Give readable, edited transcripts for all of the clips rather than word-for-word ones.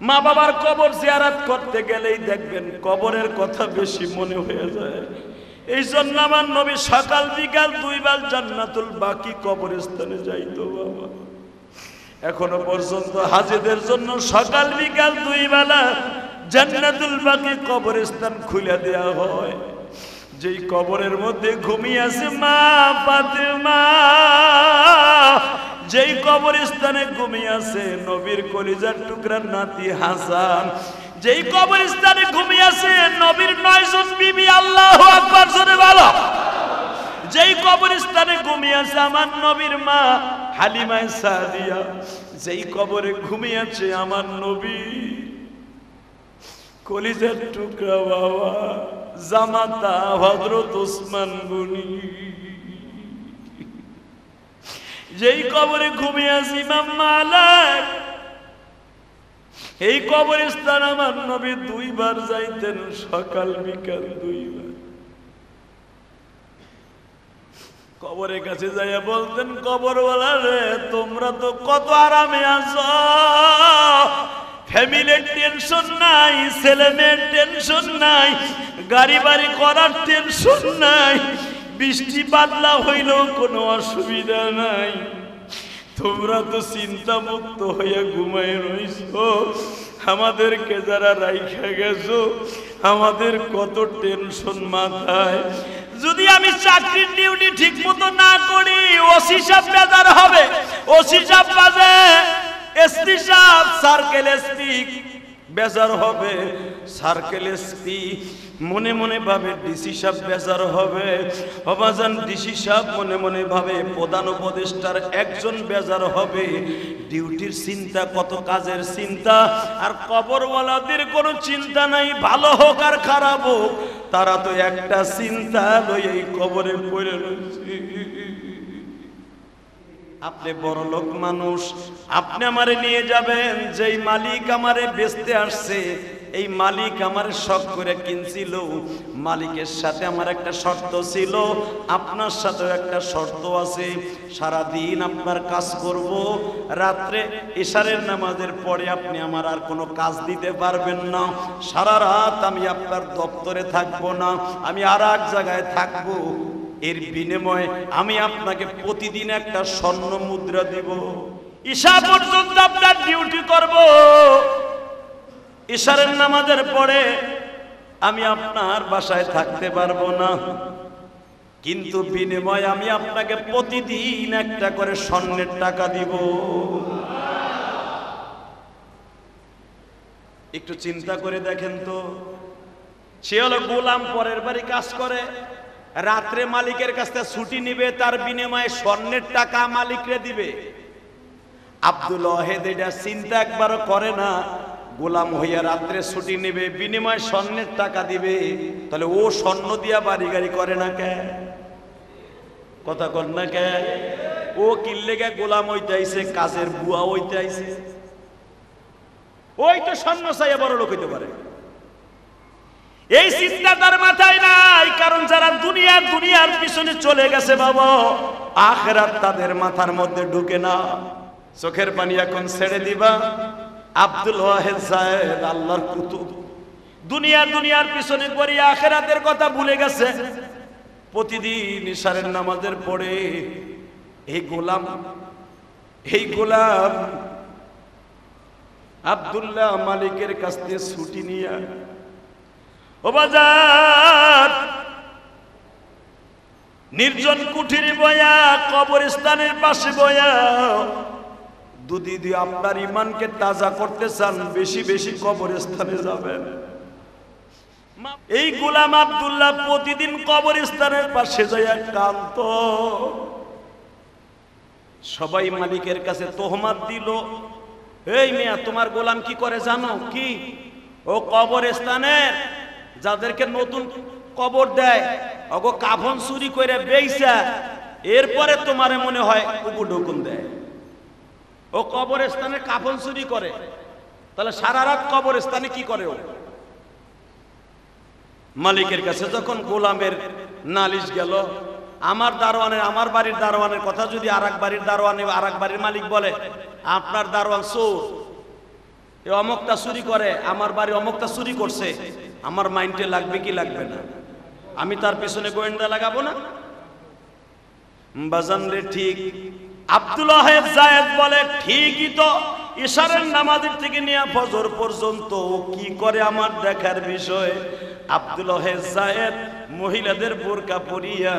মা বাবার কবর জিয়ারত করতে গেলেই দেখবেন কবরের কথা বেশি মনে হয়ে যায়। এই জন্য আমার নবী সকাল বিকাল 2 বার জান্নাতুল বাকি কবরস্থানে যাইতো। বাবা এখনো পর্যন্ত হাজীদের জন্য সকাল বিকাল 2 বেলা জান্নাতুল বাকি কবরস্থান খুলে দেয়া হয়। যেই কবরের মধ্যে ঘুমিয়ে আছে মা ফাতেমা, যেই কবরস্থানে ঘুমিয়ে আছে নবীর কলিজার টুকরা নাতি হাসান, যেই কবরস্থানে ঘুমিয়ে আছে নবীর 9 জন বিবি, আল্লাহু আকবার জোরে বলো। যেই কবরস্থানে ঘুমিয়ে আছে আমার নবীর মা হালিমা সাদিয়া, যেই কবরে ঘুমিয়ে আছে আমার নবী কলিজার টুকরা বাবা জামাতা হযরত ওসমান গনি, যেই কবরে ঘুমিয়ে আছে ইমাম মালিক, এই কবরস্থান আমার নবী 2 বার যাইতেন, সকাল বিকাল 2 বার। কবরের কাছে যাইয়া বলতেন কবরওয়ালা রে তোমরা তো কত আরামে আছো, ফ্যামিলির টেনশন নাই, ছেলে মেয়ের টেনশন নাই, গাড়ি বাড়ি করার টেনশন নাই, বৃষ্টি বাদলা হইলেও কোনো অসুবিধা নাই, তোমরা তো চিন্তা মুক্ত হইয়া ঘুমায় রইছো, আমাদেরকে যারা রাইখা গেছো আমাদের কত টেনশন মাথায়। যদি আমি চাকরির ডিউটি ঠিক মতো না করি ওসি সাহেব বেজার হবে, ওসি সাহেব বাজে, এসপি সাহেব সার্কেল এসপি বেজার হবে, সার্কেল এসপি মনে মনে ভাবে ডিসি সাহেব বেজার হবে, অবাজান ডিসি সাহেব মনে মনে ভাবে প্রধান উপদেষ্টার একজন বেজার হবে। ডিউটির চিন্তা কত কাজের চিন্তা, আর কবরওয়ালাদের কোনো চিন্তা নাই, ভালো হোক আর খারাপ হোক তারা তো একটা চিন্তা লই এই কবরে পড়ে রয়েছে। আপনি বড় লোক মানুষ, আপনি আমারে নিয়ে যাবেন, যেই মালিক আমারে বেচতে আসছে এই মালিক আমার শখ করে কিনছিল, মালিকের সাথে আমার একটা শর্ত ছিল, আপনার সাথেও একটা শর্ত আছে, সারা দিন আপনার কাজ করব, রাত্রে ইশারের নামাজের পরে আপনি আমার আর কোনো কাজ দিতে পারবেন না, সারা রাত আমি আপনার দপ্তরে থাকবো না, আমি আর এক জায়গায় থাকবো, এর বিনিময়ে আমি আপনাকে প্রতিদিন একটা স্বর্ণ মুদ্রা দিব, ঈশা পর্যন্ত আপনার ডিউটি করব, ইশারের নামাজের পরে আমি আপনার বাসায় থাকতে পারবো না, কিন্তু বিনিময়ে আমি আপনাকে প্রতিদিন একটা করে স্বর্ণের টাকা দিব। একটু চিন্তা করে দেখেন তো, সে হলো গোলাম, পরের বাড়ি কাজ করে, রাত্রে মালিকের কাছ থেকে ছুটি নিবে, তার বিনিময়ে স্বর্ণের টাকা মালিকরে দিবে। আব্দুল ওয়াহেদ এটা চিন্তা একবারও করে না, গোলাম হইয়া রাত্রে ছুটি নেবে, বিনিময়ে স্বর্ণের টাকা দিবে, তাহলে ও স্বর্ণ দিয়া বাড়ি গাড়ি করে না কে? কথা কর না কে? ও কিল্লে গে গোলাম হইতে আইছে, কাজের বুয়া হইতে আইছে, ওই তো স্বর্ণ চাইয়া বড় লোক হইতে পারে। এই চিন্তা তার মাথায় নাই, কারণ যারা দুনিয়ার পিছনে চলে গেছে বাবা, আখিরাত তাদের মাথার মধ্যে ঢুকে না। চোখের পানি এখন ছেড়ে দিবা। আব্দুল ওয়াহেদ সাহেব আল্লাহর কুতুব, দুনিয়ার পিছনে পড়ে আখিরাতের কথা ভুলে গেছে। প্রতিদিন ইশারের নামাজের পরে এই গোলাম আব্দুল্লাহ মালিকের কাছ থেকে ছুটি নিয়া ও বাজার নির্জন কুঠির বয়া, কবরস্থানের পাশে বয়া, যদি আপনার ইমানকে তাজা করতে চান বেশি বেশি কবরস্থানে যাবেন। এই গোলাম আব্দুল্লাহ প্রতিদিন কবরস্থানের পাশে যাইয়া কাঁদত। সবাই মালিকের কাছে তোহমাত দিল, এই মিয়া তোমার গোলাম কি করে জানো? কি? ও কবরস্থানের যাদেরকে নতুন কবর দেয় ওগো কাফন চুরি করে বেইসা এরপরে তোমারে মনে হয় উপঢৌকন দেয়। ও কবরস্থানে কাফন চুরি করে, তাহলে সারা রাত কবরস্থানে কি করে? ও মালিকের কাছে যখন গোলামের নালিশ গেল, আমার বাড়ির দারোয়ানের কথা যদি আরেক বাড়ির দারোয়ান আরেক বাড়ির মালিক বলে আপনার দারোয়ান চোর, এ অমুকটা চুরি করে, আমার বাড়ি অমুকটা চুরি করছে, আমার মাইন্ডে লাগবে কি লাগবে না? আমি তার পিছনে গোয়েন্দা লাগাবো না? বাজান রে, ঠিক। আব্দুল্লাহ জায়েদ বলে, ঠিকই তো, ইশারের নামাজের থেকে নিয়ে ফজর পর্যন্ত ও কি করে আমার দেখার বিষয়। আব্দুল্লাহ জায়েদ মহিলাদের বোরকা পরিয়া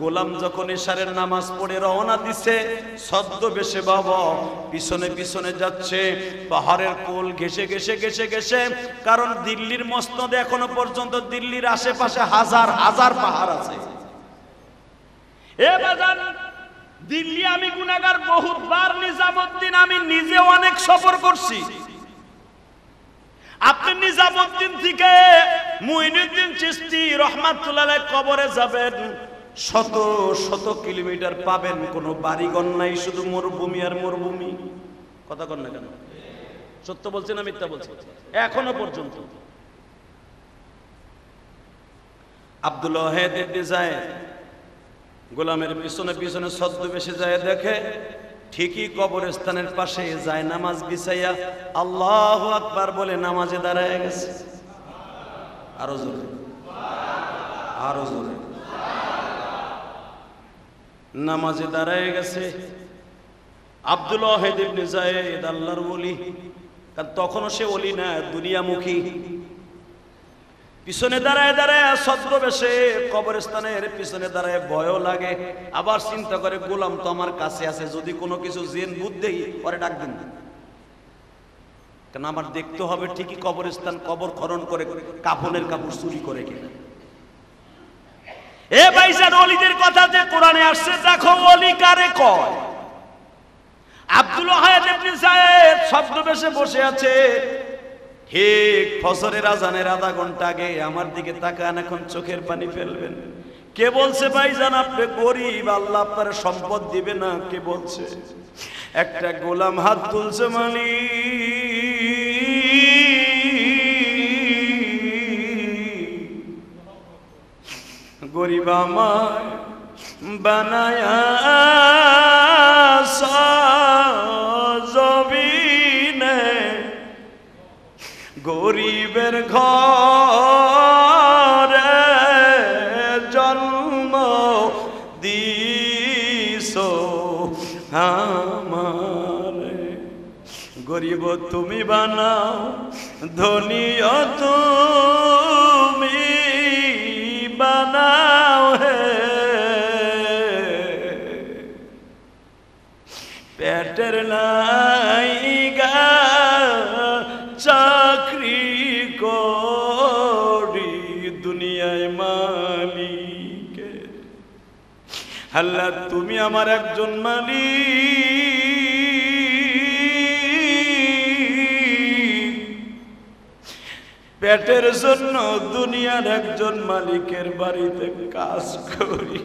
গোলাম যখন ইশারের নামাজ পড়ে রওনা দিছে, ছদ্মবেশে বাবা পিছনে পিছনে যাচ্ছে, পাহাড়ের কোল ঘেসে ঘেসে ঘেসে ঘেসে। কারণ দিল্লির মসনদে এখনো পর্যন্ত দিল্লির আশেপাশে হাজার হাজার পাহাড় আছে। এ বাজান, দিল্লি আমি গুনাহগার বহুতবার, নিজামুদ্দিন আমি নিজে অনেক সফর করছি। আপনি নিজামুদ্দিন থেকে মুইনুদ্দিন চিশতি রহমাতুল্লাহ আলাইহি কবরে যাবেন, শত শত কিলোমিটার পাবেন, কোনো বাড়িঘর নাই, শুধু মরুভূমি আর মরুভূমি। কথা কন না কেন? সত্য বলছেন না মিথ্যা বলছেন? এখনো পর্যন্ত আব্দুল্লাহ ইবনে যায়েদ গোলামের পিছনে পিছনে ছদ্মবেশে যায়, দেখে ঠিকই কবরস্থানের পাশে যায় নামাজ বিছাইয়া আল্লাহু আকবার বলে নামাজে দাঁড়ায় গেছে। আরো জোরে, আরো জোরে। নামাজে দাঁড়ায় গেছে আব্দুল্লাহ ইবনে যায়েদ, আল্লাহর ওলি। কারণ তখনও সে ওলি না, দুনিয়ামুখী। পিছনে দাঁড়ায় দাঁড়ায় ছদ্মবেশে কবরস্থানের পিছনে দাঁড়ায় ভয়ও লাগে, আবার চিন্তা করে গোলাম তো আমার কাছে আছে, যদি কোনো কিছু জেন বুদ্ধি পরে ডাক দিন, কেন আমার দেখতে হবে ঠিকই কবরস্থান কবর খনন করে কাফনের কাপড় চুরি করে কিনা। এ ভাইজান, ওলিদের কথা যে কোরআনে আসছে, দেখো ওলি কারে কয়। আব্দুল্লাহ ইবনে যায়েদ ছদ্মবেশে বসে আছে, ঠিক ফজরের আজানের আধা ঘন্টা আগে আমার দিকে তাকান, এখন চোখের পানি ফেলবেন। কে বলছে ভাইজান আপনি গরিব, আল্লাহ আপনার সম্পদ দিবে না? কে বলছে? একটা গোলাম হাত তুলছে, গরিব আমায় বানায়া জবিনে, গরিবের ঘরে জন্ম দিছো আমারে। গরিব তুমি বানাও, ধনীও তুমি বানাও হে। পেটের লাইগা চাকরি করি দুনিয়ায় মালিক, আল্লাহ তুমি আমার একজন মালিক, পেটের জন্য দুনিয়ার একজন মালিকের বাড়িতে কাজ করি।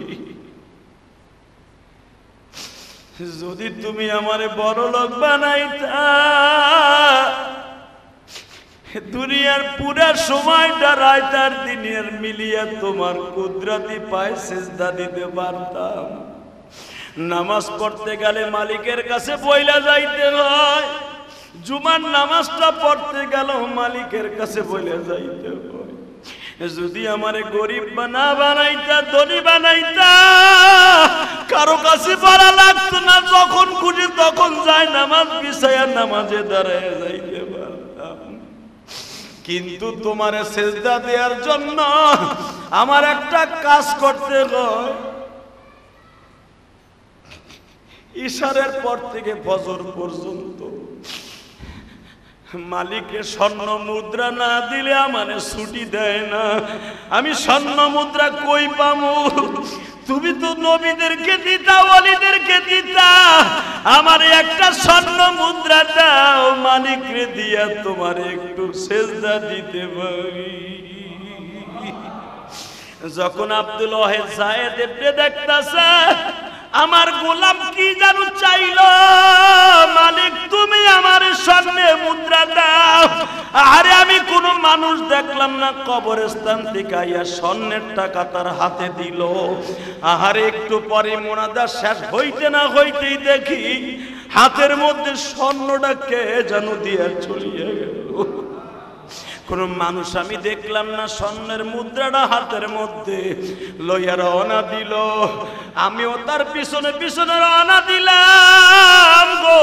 যদি তুমি আমারে বড় লোক বানাইতা, দুনিয়ার পুরা সময়টা রাত আর দিনের মিলিয়ে তোমার কুদরতি পায়ে সিজদা দিতে পারতাম। নামাজ পড়তে গেলে মালিকের কাছে বইলা যাইতে হয়, জুমার নামাজটা পড়তে গেল মালিকের কাছে বইলা যাইতে হয়। যদি আমারে গরিব বানাইতা, ধনী বানাইতা, কারো কাছে পড়া লাগতো না, যখন খুশি তখন যায় নামাজ বিছায়া নামাজে দাঁড়ায় যাইতে পারতাম। কিন্তু তোমারে সেজদা দেওয়ার জন্য আমার একটা কাজ করতে হয়। ইশারের পর থেকে ফজর পর্যন্ত মালিকে স্বর্ণ মুদ্রা না দিলে আমারে ছুটি দেয় না। আমি স্বর্ণ মুদ্রা কই পামু? তুমি তো নবীদেরকে দিতা, ওলিদেরকে দিতা, আমার একটা স্বর্ণ মুদ্রা দাও, মালিকরে দিয়া তোমার একটু সেজদা দিতে পারি। যখন আব্দুল্লাহ যায়েদ দেখতাছে আমার গোলাম কি জানো চাইলো, মালিক তুমি আমার স্বর্ণে মুদ্রা দাও। আরে আমি কোন মানুষ দেখলাম না কবরস্থান থেকে আইয়া স্বর্ণের টাকা তার হাতে দিল। আহারে একটু পরে মোনাজাত শেষ হইতে না হইতেই দেখি হাতের মধ্যে স্বর্ণটা কে যেন দিয়ে চলিয়ে গেল। কোন মানুষ আমি দেখলাম না স্বর্ণের মুদ্রাটা হাতের মধ্যে লইয়া রওনা দিল, আমিও তার পিছনে পিছনে রওনা দিলাম গো।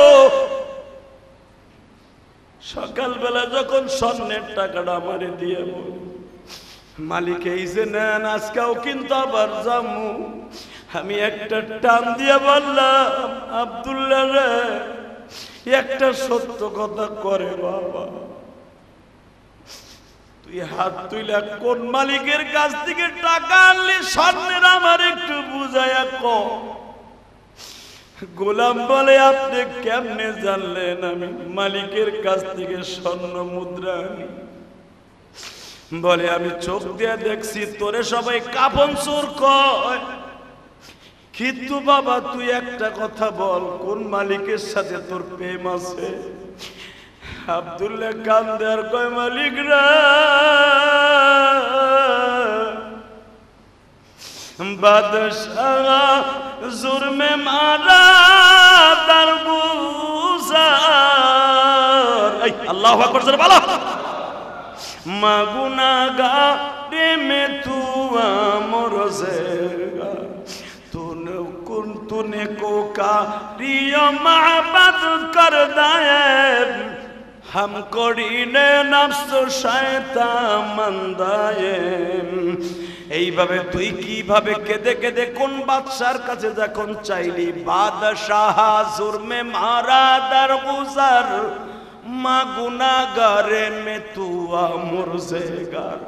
সকালবেলা যখন স্বর্ণের টাকাটা আমারে দিয়ে বল, মালিক এই যে নেন, আজকেও কিন্তু আবার যামু। আমি একটা টান দিয়ে বললাম, আব্দুল্লাহ রে, একটা সত্য কথা করে বাবা, তুই হাত তুইলা কোন মালিকের কাছ থেকে টাকা আনলি স্বর্ণের, আমার একটু বুঝাইয়া কও। গোলাম বলে, আপনি কেমনে জানলেন আমি মালিকের কাছ থেকে স্বর্ণ মুদ্রা আনি? বলে, আমি চোখ দিয়ে দেখছি, তোরে সবাই কাফন চোর কয়, কিন্তু বাবা তুই একটা কথা বল, কোন মালিকের সাথে তোর প্রেম আছে? আব্দুল্লাহ কান্দে আর কয়, মালিক রা, বাদশাহ জুরমে মারা তার গুজার। আল্লাহু আকবার জোরে বলো। মা গুনাহগারে মে তু আমর জেগা, तूने को का रिया महबत कर दाए, हम करीने नफ्स शैतान मंदाए। এইভাবে তুই কিভাবে কেঁদে কেঁদে কোন বাদশার কাছে যখন চাইলি, বাদশাহ জুরমে মারা দার গুজার, মা গুনাহগারে মে তু আমর জেগার।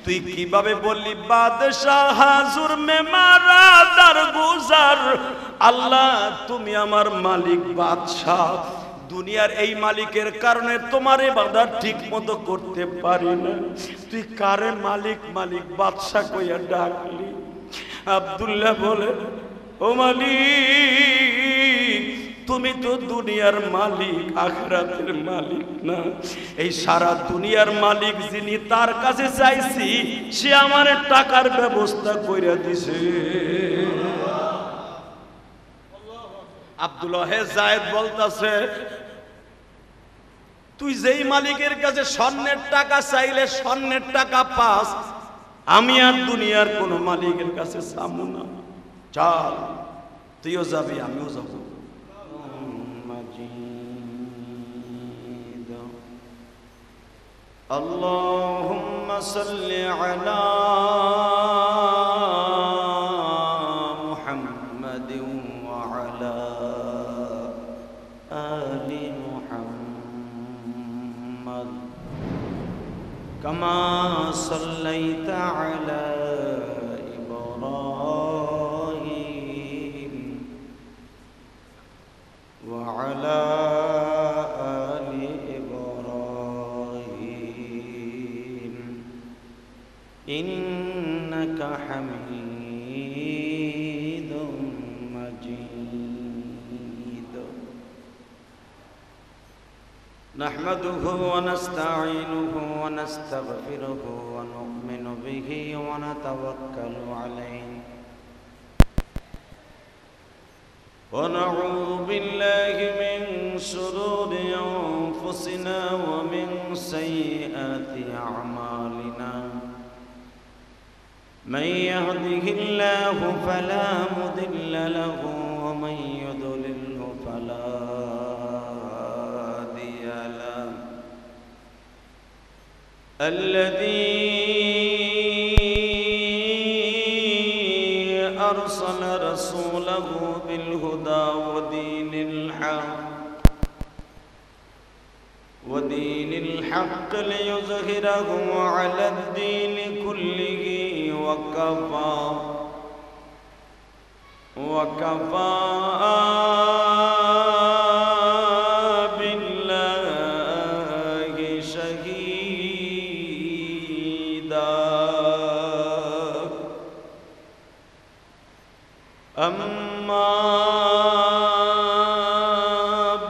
তুই কিভাবে বললি বাদশাহ জুরমে মারা দার গুজার? আল্লাহ তুমি আমার মালিক বাদশাহ, দুনিয়ার এই মালিকের কারণে তোমার ইবাদত ঠিক মতো করতে পারি না, তুই কারে মালিক মালিক বাদশাহ কইয়া ডাকলি? আব্দুল্লাহ বলে, ও মালিক, তুমি তো দুনিয়ার মালিক, আখিরাতের মালিক না। এই সারা দুনিয়ার মালিক যিনি, তার কাছে চাইছি, সে আমার টাকার ব্যবস্থা কইরা দিছে। আব্দুল্লাহ যায়েদ বলতাছে, তুই যেই মালিকের কাছে স্বর্ণের টাকা চাইলে স্বর্ণের টাকা পাস, আমি আর দুনিয়ার কোন মালিকের কাছে চাবো না। চল, তুইও যাবি, আমিও যাবো। اللهم صل على محمد وعلى آل محمد كما صليت على إبراهيم وعلى إنك حميد مجيد. نحمده ونستعينه ونستغفره ونؤمن به ونتوكل عليه ونعوذ بالله من شرور أنفسنا ومن سيئات أعمالنا. من يهده الله فلا مضل له ومن يضلله فلا هادي له. الذي أرسل رسوله بالهدى ودين الحق ليظهره على الدين كله وكفى بالله شهيدا. أما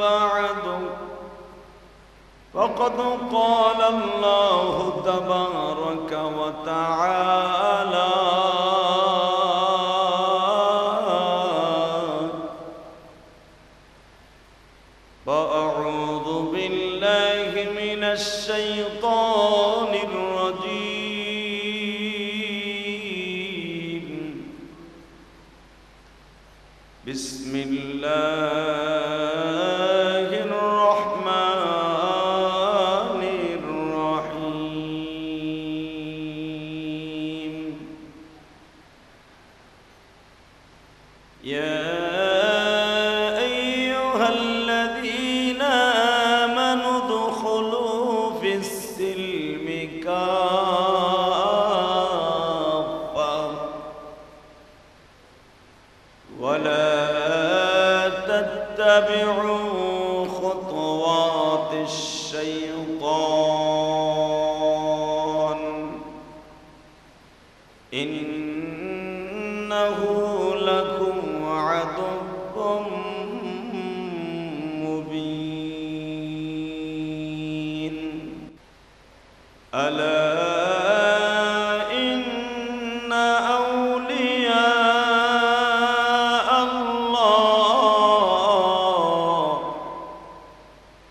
بعد فقد قال الله تبارك وتعالى الشيطان الرجيم بسم الله الرحمن الرحيم يا أيها الذين آمنوا ادخلوا في السلم كافة ولا تتبعوا خطوات الشيطان إنه لكم عدو مبين ألا إن أولياء الله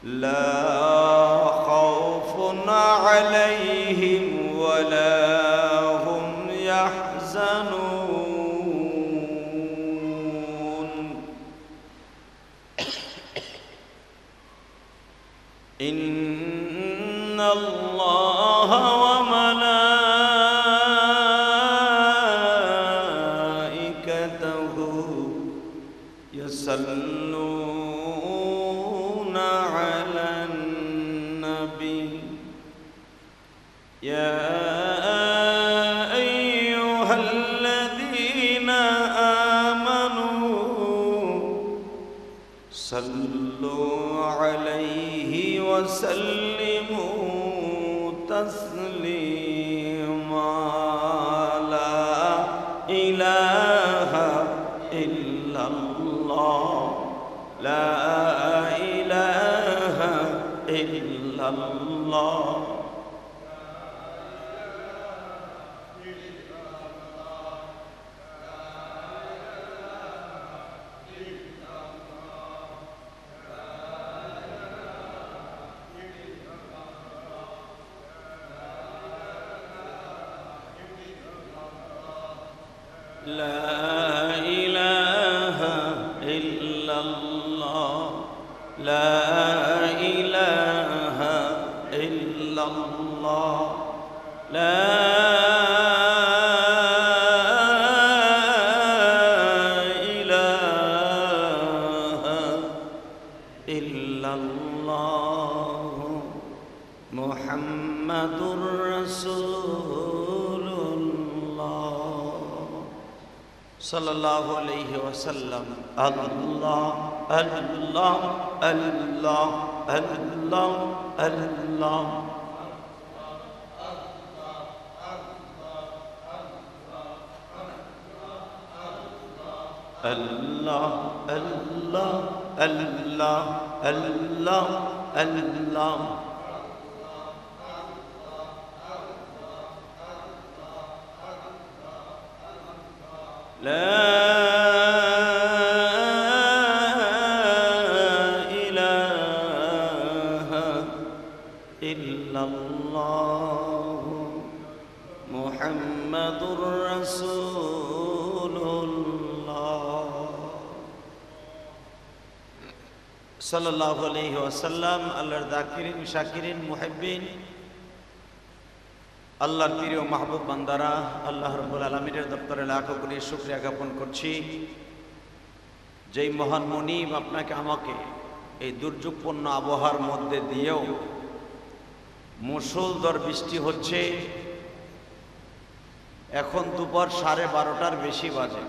لا خوف عليهم ولا هم يحزنون إن الله وملائكته يصلون على النبي يا أيها الذين آمنوا صلوا عليه وسلموا تسليما لا إله إلا الله لا إله إلا الله لا إله إلا الله لا إله إلا الله لا إله إلا الله محمد رسول الله صلى الله عليه وسلم الله الله الله الله الله الله الله الله الله الله لا إله إلا الله محمد رسول الله صلى الله عليه وسلم আল্লাহর যাকিরিন শাকিরিন মুহিব্বিন আল্লাহর প্রিয় মাহবুব বান্দারা আল্লাহ রাব্বুল আলামিনের দপ্তরে লাখো কোটি শুকরিয়া জ্ঞাপন করছি যেই মহান মুনিব আপনাকে আমাকে এই দুর্যোগপূর্ণ আবহাওয়ার মধ্যে দিয়েও মুষলধার বৃষ্টি হচ্ছে এখন দুপুর 12:30টার বেশি বাজে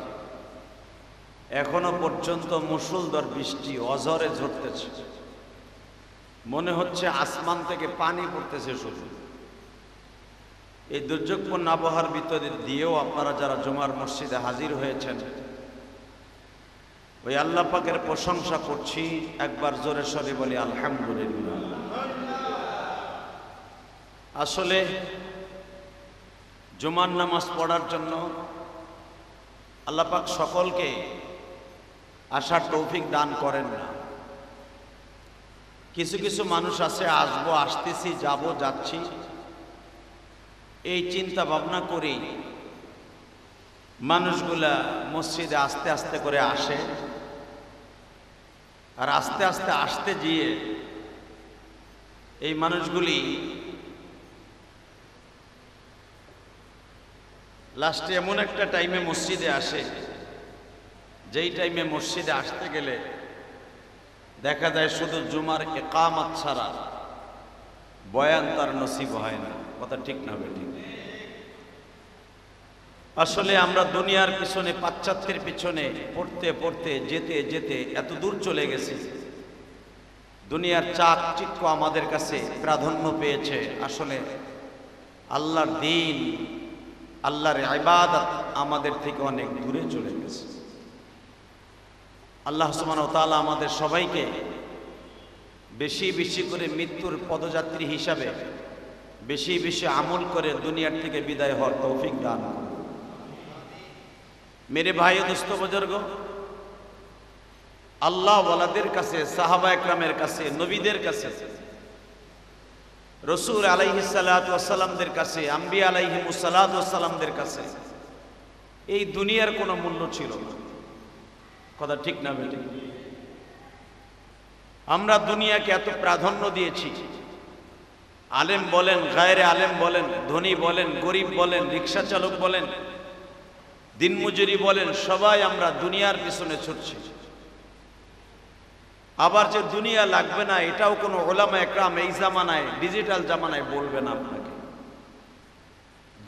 এখনো পর্যন্ত মুষলধার বৃষ্টি অঝরে ঝরতেছে মনে হচ্ছে আসমান থেকে পানি পড়তেছে শুধু এই দুর্যোগপূর্ণ আবহাওয়ার ভিতরে দিয়েও আপনারা যারা জুমার মসজিদে হাজির হয়েছেন ওই আল্লাহ পাকের প্রশংসা করছি একবার জোরে সরে বলি আলহামদুলিল্লাহ আসলে জুমার নামাজ পড়ার জন্য আল্লাহ পাক সকলকে আসার তৌফিক দান করেন না কিছু কিছু মানুষ আছে আসবো, আসতেছি, যাব, যাচ্ছি, এই চিন্তা ভাবনা করি মানুষগুলা মসজিদে আস্তে আস্তে করে আসে। আর আস্তে আস্তে আসতে গিয়ে এই মানুষগুলি লাস্টে এমন একটা টাইমে মসজিদে আসে, যেই টাইমে মসজিদে আসতে গেলে দেখা যায় শুধু জুমার ইকামত ছাড়া বয়ান তার নসিব হয় না। কথা ঠিক না বেঠিক? আসলে আমরা দুনিয়ার পিছনে, পাশ্চাত্যের পিছনে পড়তে পড়তে যেতে যেতে এত দূর চলে গেছি, দুনিয়ার চাকচিক্য আমাদের কাছে প্রাধান্য পেয়েছে। আসলে আল্লাহর দ্বীন, আল্লাহর ইবাদত আমাদের থেকে অনেক দূরে চলে গেছে। আল্লাহ সুবহানাহু ওয়া তাআলা আমাদের সবাইকে বেশি বেশি করে মৃত্যুর পদযাত্রী হিসাবে বেশি বেশি আমল করে দুনিয়ার থেকে বিদায় হওয়ার তৌফিক দান করুন। মেরে ভাই ও দোস্ত বুজুর্গ, আল্লাহ ওয়ালাদের কাছে, সাহাবা একরামের কাছে, নবীদের কাছে, রাসূল আলাইহিস সালাতু ওয়াস সালামদের কাছে, আম্বিয়া আলাইহিমুস সালাতু ওয়াস সালামদের কাছে এই দুনিয়ার কোনো মূল্য ছিল না। কথা ঠিক না বেঠিক? আমরা দুনিয়াকে এত প্রাধান্য দিয়েছি। আলেম বলেন, গায়রে আলেম বলেন, ধনী বলেন, গরিব বলেন, রিক্সা চালক বলেন, দিনমজুরি বলেন, সবাই আমরা দুনিয়ার পিছনে ছুটছি। আবার যে দুনিয়া লাগবে না এটাও কোনো ওলামা একরাম এই জামানায়, ডিজিটাল জামানায় বলবে না আপনাকে।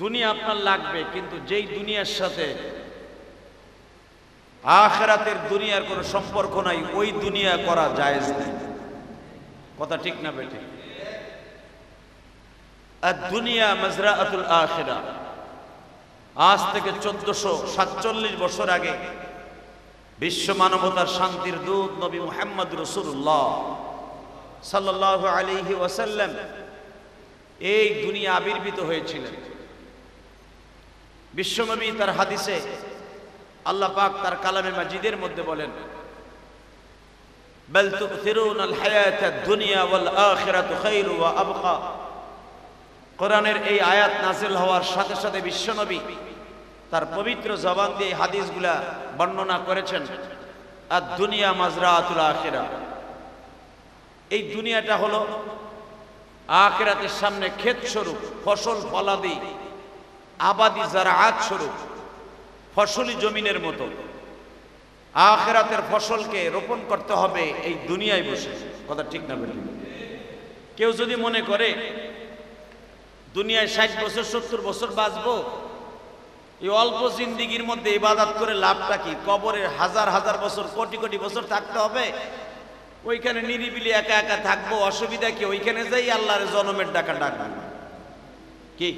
দুনিয়া আপনার লাগবে, কিন্তু যেই দুনিয়ার সাথে আখিরাতের দুনিয়ার কোনো সম্পর্ক নাই, ওই দুনিয়া করা জায়েজ নেই। কথা ঠিক না বেঠিক? আর দুনিয়া মাজরাআতুল আখিরা। আজ থেকে 1447 বছর আগে বিশ্ব মানবতার শান্তির দূত নবী মুহাম্মদ রাসূলুল্লাহ সাল্লাল্লাহু আলাইহি ওয়াসাল্লাম এই দুনিয়া আবির্ভূত হয়েছিলেন। বিশ্বনবী তার হাদিসে, আল্লাহ পাক তার কালামে মাজিদের মধ্যে বলেন, বাল তু'থিরুনাল হায়াতাদ দুনিয়া ওয়াল আখিরাতু খায়রু ওয়া আবকা। কোরআনের এই আয়াত নাযিল হওয়ার সাথে সাথে বিশ্বনবী তার পবিত্র জবান দিয়ে হাদিসগুলা বর্ণনা করেছেন। আর দুনিয়া মাজরাআতুল আখিরা, এই দুনিয়াটা হলো আখিরাতের সামনে ক্ষেত স্বরূপ, ফসল ফলাদি, আবাদি জারাআত স্বরূপ, ফসলি জমিনের মতো। আখিরাতের ফসলকে রোপণ করতে হবে এই দুনিয়ায় বসে। কথা ঠিক না বেঠিক? কেউ যদি মনে করে দুনিয়ায় 60 বছর 70 বছর বাঁচবো, এই অল্প জিন্দিগির মধ্যে ইবাদত করে লাভটা কি? কবরে হাজার হাজার বছর, কোটি কোটি বছর থাকতে হবে, ওইখানে নিরিবিলি একা একা থাকবো, অসুবিধা কি? ওইখানে যাই আল্লাহর জনমের ডাকা ডাকবো কি?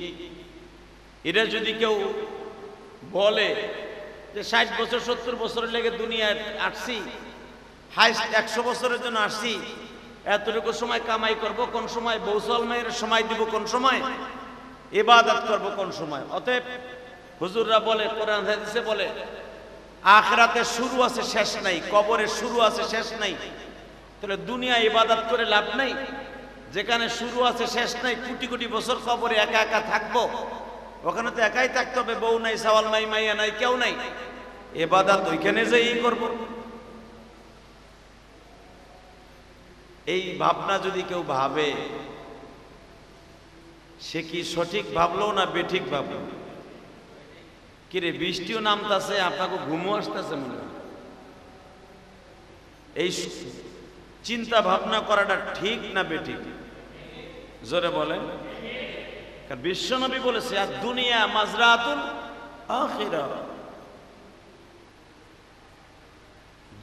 এটা যদি কেউ বলে যে 60 বছর 70 বছরের লেগে দুনিয়ায় আসছি, হাইস্ট 100 বছরের জন্য আসছি, এতটুকু সময় কামাই করব কোন সময়, বৌসল মায়ের সময় দিব কোন সময়, ইবাদত করব কোন সময়? অতএব হুজুররা বলে, কোরআন হাদিসে বলে, আখিরাতের শুরু আছে শেষ নাই, কবরের শুরু আছে শেষ নাই। তাহলে দুনিয়া ইবাদত করে লাভ নাই, যেখানে শুরু আছে শেষ নাই, কোটি কোটি বছর কবরে একা একা থাকবো, ওখানে তো একাই থাকতে হবে, বউ নাই, সাওয়াল নাই, মাইয়া নাই, কেউ নাই, ইবাদত ওইখানে যেই করব। এই ভাবনা যদি কেউ ভাবে, সে কি সঠিক ভাবলো না বেঠিক ভাবলো? কিরে বৃষ্টিও নামতাছে, আপনাকে ঘুমও আসতেছে মনে হয়? এই চিন্তা ভাবনা করাটা ঠিক না বেঠিক? জোরে বলেন। কারণ বিশ্বনবী বলেছে, আর দুনিয়া মাজরাতুল আখিরা,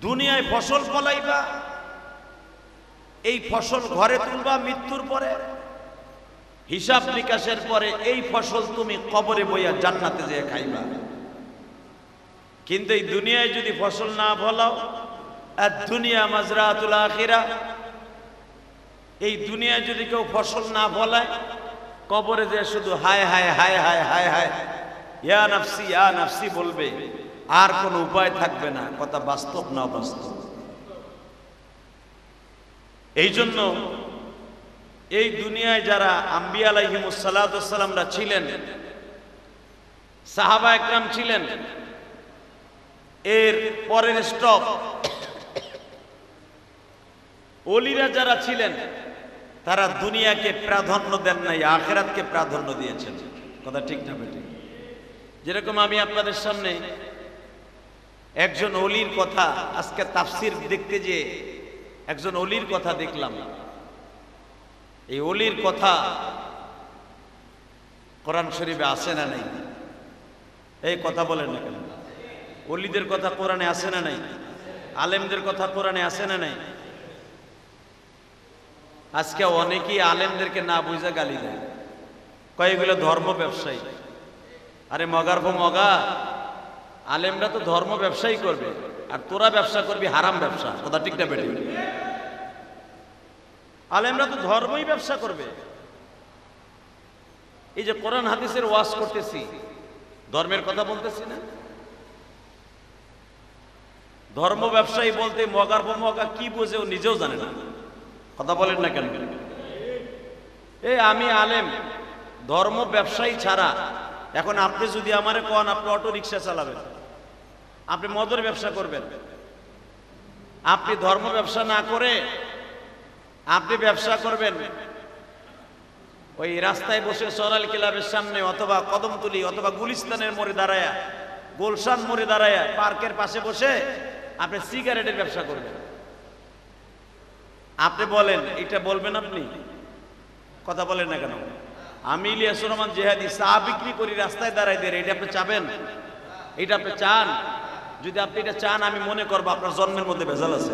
দুনিয়ায় ফসল ফলাইবা, এই ফসল ঘরে তুলবা মৃত্যুর পরে, হিসাব নিকাশের পরে এই ফসল তুমি কবরে বইয়া জান্নাতে যেয়ে খাইবা। কিন্তু এই দুনিয়ায় যদি ফসল না ফলাও, আর দুনিয়া মাজরাতুল আখিরা, এই দুনিয়ায় যদি কেউ ফসল না ফলায়, কবরে যে শুধু হায় হায় হায় হায় হায় হায়, ইয়া নাফসি ইয়া নাফসি বলবে, আর কোনো উপায় থাকবে না। কথা বাস্তব না বাস্তব? এই জন্য এই দুনিয়ায় যারা আম্বিয়া আলাইহিমুস সালাতু ওয়াস সালামরা ছিলেন, সাহাবা একরাম ছিলেন, এর পরের স্টপ ওলিরা যারা ছিলেন তারা দুনিয়াকে প্রাধান্য দেন নাই, আখিরাতকে প্রাধান্য দিয়েছেন। কথা ঠিক না বেঠিক? যেরকম আমি আপনাদের সামনে একজন ওলির কথা, আজকে তাফসির দেখতে যে একজন ওলির কথা দেখলাম। এই ওলির কথা কোরআন শরীফে আছে না নাই? এই কথা বলেন না কেন? ওলিদের কথা কোরআনে আছে না নাই? আলেমদের কথা কোরআনে আছে না নাই? আজকে অনেকেই আলেমদেরকে না বুঝে গালি দেয়, কয় এগুলো ধর্ম ব্যবসায়ী। আরে মগার পো মগা, আলেমরা তো ধর্ম ব্যবসায়ী করবে, আর তোরা ব্যবসা করবি হারাম ব্যবসা। কথা ঠিক না বেঠিক? আলেমরা তো ধর্মই ব্যবসা করবে। এই যে কোরআন হাদিসের ওয়াজ করতেছি, ধর্মের কথা বলতেছি না। ধর্ম ব্যবসায়ী বলতে মগার পো মগা কি বোঝে ও নিজেও জানে না। কথা বলেন না কেন? এই আমি আলেম, ধর্ম ব্যবসায়ী ছাড়া। এখন আপনি যদি আমারে কোন আপনি অটো রিক্সা চালাবেন, আপনি মদের ব্যবসা করবেন, আপনি ধর্ম ব্যবসা না করে আপনি ব্যবসা করবেন ওই রাস্তায় বসে সরাল ক্লাবের সামনে, অথবা কদমতলি, অথবা গুলিস্তানের মোড়ে দাঁড়ায়া, গোলশান মোড়ে দাঁড়ায়া, পার্কের পাশে বসে আপনি সিগারেটের ব্যবসা করবেন। আপনি বলেন এটা বলবেন আপনি? কথা বলেন না কেন? আমি ইলিয়াসুর রহমান জিহাদি চা বিক্রি করি রাস্তায় দাঁড়াই দিয়ে, এটা আপনি চাবেন? এটা আপনি চান? যদি আপনি এটা চান, আমি মনে করবো আপনার জন্মের মধ্যে ভেজাল আছে।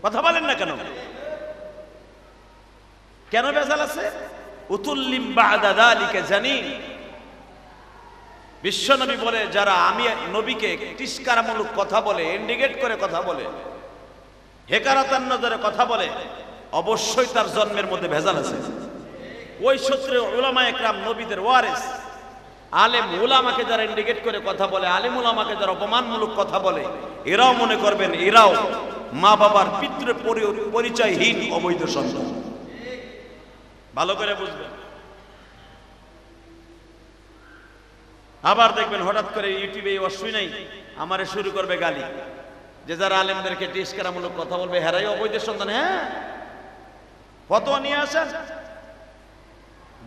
কথা বলেন না কেন? কেন ভেজাল আছে? উতুল্লিম বা'দা যালিকা জানিন। বিশ্বনবী বলে, যারা আমি নবীকে তিরস্কারমূলক কথা বলে, ইন্ডিকেট করে কথা বলে, হেকারাতান নজরে কথা বলে, অবশ্যই তার জন্মের মধ্যে ভেজাল আছে। ওই সূত্রে উলামা একরাম নবীদের ওয়ারিস, আলেম উলামাকে যারা ইন্ডিকেট করে কথা বলে, আলেম উলামাকে যারা অপমানমূলক কথা বলে, এরাও মনে করবেন এরাও মা বাবার পিতৃ পরিচয়হীন অবৈধ সন্তান। ভালো করে বুঝবেন। আবার দেখবেন হঠাৎ করে ইউটিউবে অসুই নাই আমারে শুরু করবে গালি, যে যারা আলেমদেরকে তিরস্কারমূলক কথা বলবে হেরাই অবৈধ সন্তান। হ্যাঁ, ফতোয়া নিয়ে আসেন।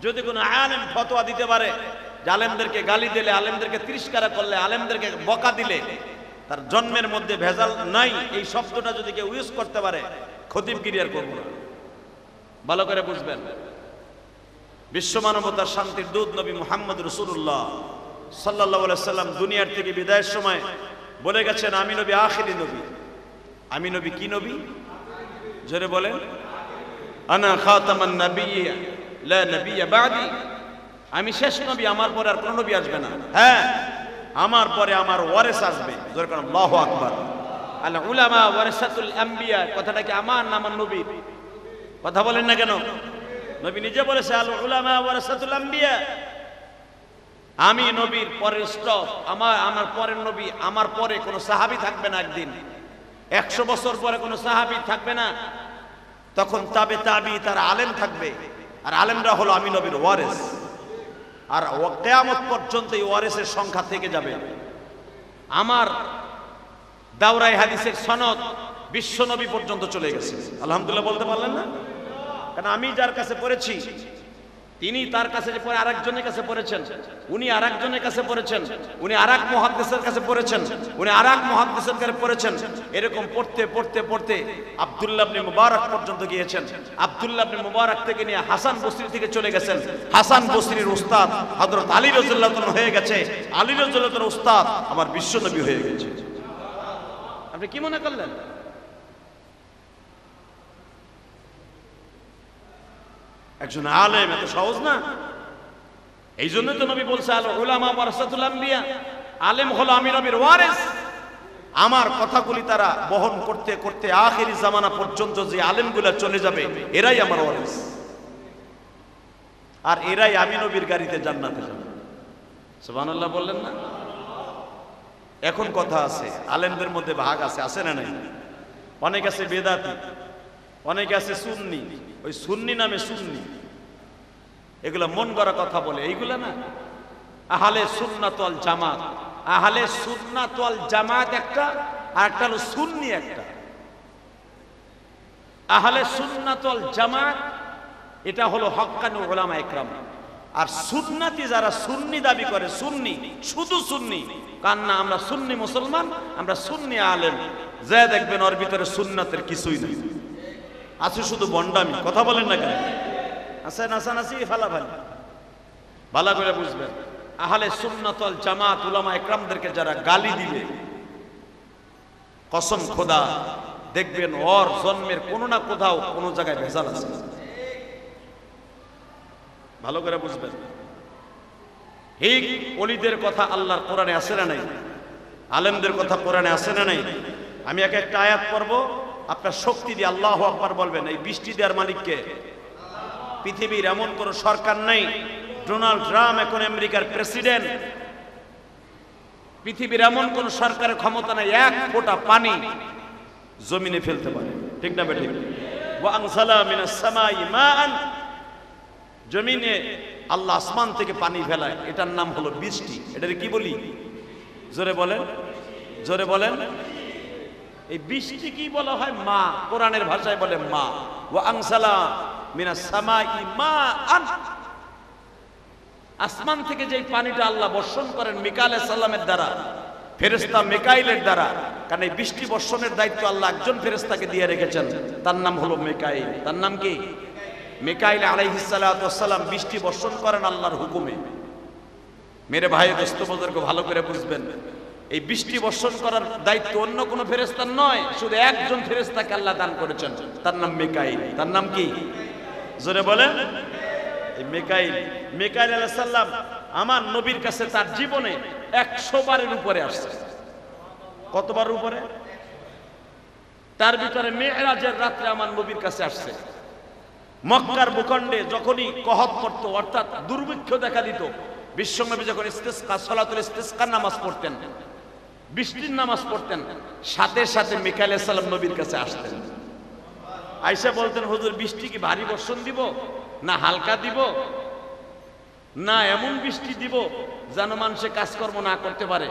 যদি কোনো আলেম ফতোয়া দিতে পারে যে আলেমদেরকে গালি দিলে, আলেমদেরকে তিরস্কার করলে, আলেমদেরকে বকা দিলে তার জন্মের মধ্যে ভেজাল নাই, এই শব্দটা যদি কেউ ইউজ করতে পারে, খতিবগিরি আর করব না। ভালো করে বুঝবেন। বিশ্ব মানবতার শান্তির দূত নবী মুহাম্মদ রাসূলুল্লাহ সাল্লাল্লাহু আলাইহি সাল্লাম দুনিয়ার থেকে বিদায়ের সময় বলে গেছেন, আমি নবী আখিরি নবী। আমি নবী কি নবী? জোরে বলেন। আনা খাতামান নাবিয়্যিন লা নাবিয়্যা বা'দি। আমি শেষ নবী, আমার পরে আর কোনো নবী আসবে না। হ্যাঁ, আমার পরে আমার ওয়ারিস আসবে। জোরে বলেন আল্লাহু আকবার। আল উলামা ওয়ারাসাতুল আম্বিয়া, কথাটা কি আমার না আমার নবীর? কথা বলেন না কেন? নবী নিজে বলেছে আল উলামা ওয়ারাসাতুল আম্বিয়া। আমি নবীর পরের স্টপ, আমার পরের নবী, আমার পরে কোনো সাহাবী থাকবে না। একদিন 100 বছর পরে কোনো সাহাবী থাকবে না। তখন তাবে তাবি, তারা আলেম থাকবে, আর আলেমরা হলো আমি নবীর ওয়ারিস। আর কিয়ামত পর্যন্ত এই ওয়ারিসের সংখ্যা থেকে যাবে। আমার দাওরায়ে হাদিসের সনদ বিশ্ব নবী পর্যন্ত চলে গেছে। আলহামদুলিল্লাহ বলতে পারলেন না? কারণ আমি যার কাছে পড়েছি, তিনি তার কাছে যে পরে আরেকজনের কাছে পড়েছেন, উনি আরেকজনের কাছে পড়েছেন, উনি আরেক মুহাদ্দিসের কাছে পড়েছেন, উনি আরেক মুহাদ্দিসের কাছে পড়েছেন। এরকম পড়তে পড়তে পড়তে আব্দুল্লাহ ইবনে মুবারক পর্যন্ত গিয়েছেন। আব্দুল্লাহ ইবনে মুবারক থেকে নিয়ে হাসান বসরি থেকে চলে গেছেন। হাসান বসরির উস্তাদ হযরত আলী রাদিয়াল্লাহু তাআলা হয়ে গেছে। আলী রাদিয়াল্লাহু তাআলার উস্তাদ আমার বিশ্বনবী হয়ে গেছে। আপনি কি মনে করলেন? একজন আলেম এত সহজ না। এই জন্য তো নবী বলছে আল উলামা ওয়ারাসাতুল আম্বিয়া, আলেম হলো আমি নবীর ওয়ারিস। আমার কথাগুলি তারা বহন করতে করতে আখিরি জামানা পর্যন্ত যে আলেমগুলা চলে যাবে, এরাই আমার ওয়ারিস, আর এরাই আমি নবীর গাড়িতে জান্নাতে যাবে। সুবহানাল্লাহ বললেন না? এখন কথা আছে, আলেমদের মধ্যে ভাগ আছে, আছে না নাই? অনেক আছে বেদাতি, অনেকে আছে সুন্নি, ওই সুন্নি নামে সুন্নি, এগুলা মন গড়া কথা বলে, এইগুলা না। আহলে সুন্নাত ওয়াল জামাত, আহলে সুন্নাত ওয়াল জামাত একটা, আর একটা হলো সুন্নি একটা। আহলে সুন্নাত ওয়াল জামাত এটা হলো হক্কানি উলামা ইকরাম, আর সুন্নাতি যারা সুন্নি দাবি করে, সুন্নি শুধু সুন্নি, কারণ না আমরা সুন্নি মুসলমান, আমরা সুন্নি আলেম, যা দেখবেন ওর ভিতরে সুন্নাতের কিছুই নেই, আছে শুধু বন্ডামি। কথা বলেন না কেন? আছে নাসানাসি ফালাফালি। ভালো করে বুঝবেন, আহলে সুন্নাত ওয়াল জামাত উলামা ইকরামদেরকে যারা গালি দিবে, কসম খোদা দেখবেন ওর জন্মের কোনো না কোথাও কোনো জায়গায় ভেজাল আছে। ভালো করে বুঝবেন। এই ওলিদের কথা আল্লাহর কোরআনে আছে না নাই? আলেমদের কথা কোরআনে আছে না নাই? আমি একটা আয়াত পড়ব, আপনার শক্তি দিয়ে আল্লাহু আকবার বলবেন। এই বৃষ্টি দেওয়ার মালিককে? পৃথিবীর এমন কোন সরকার নেই, ডোনাল্ড ট্রাম্প এখন আমেরিকার প্রেসিডেন্ট, পৃথিবীর এমন কোন সরকারের ক্ষমতা নাই এক ফোঁটা পানি জমিনে ফেলতে পারে, ঠিক না বেঠিক? ওয়া আনজালা মিনাস সামাই মাআন, জমিনে আল্লাহ আসমান থেকে পানি ফেলায়, এটার নাম হলো বৃষ্টি। এটাকে কি বলি? জোরে বলেন, জোরে বলেন। এই বৃষ্টি কি বলা হয়? মা, কোরআনের ভাষায় বলে মা। ওয়া আনজালা মিনাস সামাই মাআন, আসমান থেকে যেই পানিটা আল্লাহ বর্ষণ করেন মিকাইল আলাইহিস সালামের দ্বারা, ফেরেশতা মিকাইলের দ্বারা, কারণ এই বৃষ্টি বর্ষণের দায়িত্ব আল্লাহ একজন ফেরেশতাকে দিয়ে রেখেছেন, তার নাম হলো মিকাইল। তার নাম কি? মিকাইল আলাইহিস সালাতু ওয়াস সালাম বৃষ্টি বর্ষণ করেন আল্লাহর হুকুমে। মেরে ভাই দোস্ত বুজুর্গ ভালো করে বুঝবেন, এই বৃষ্টি বর্ষণ করার দায়িত্ব অন্য কোনো ফেরেশতার নয়, শুধু একজন ফেরেশতাকে আল্লাহ দান করেছেন, তার নাম মিকাইল। তার নাম কি? জোরে বলেন। এই মিকাইল, মিকাইল আলাইহিস সালাম আমার নবীর কাছে তার জীবনে 100 বারের উপরে আসছে। কতবার উপরে? তার ভিতরে মেরাজের রাত্রে আমার নবীর কাছে আসছে। মক্কার ভূখণ্ডে যখনই কহত পড়তো, অর্থাৎ দুর্ভিক্ষ দেখা দিত, বিশ্বনবী যখন ইস্তিসকা সালাতুল ইস্তিসকার নামাজ পড়তেন, বৃষ্টির নামাজ পড়তেন, সাথে সাথে মিকাইল আলাইহিস সালাম নবীর কাছে আসতেন। আয়েশা বলতেন, হুজুর বৃষ্টি কি ভারী বর্ষণ দিব না হালকা দিব, না এমন বৃষ্টি দিব যেন মানুষে কাজকর্ম না করতে পারে?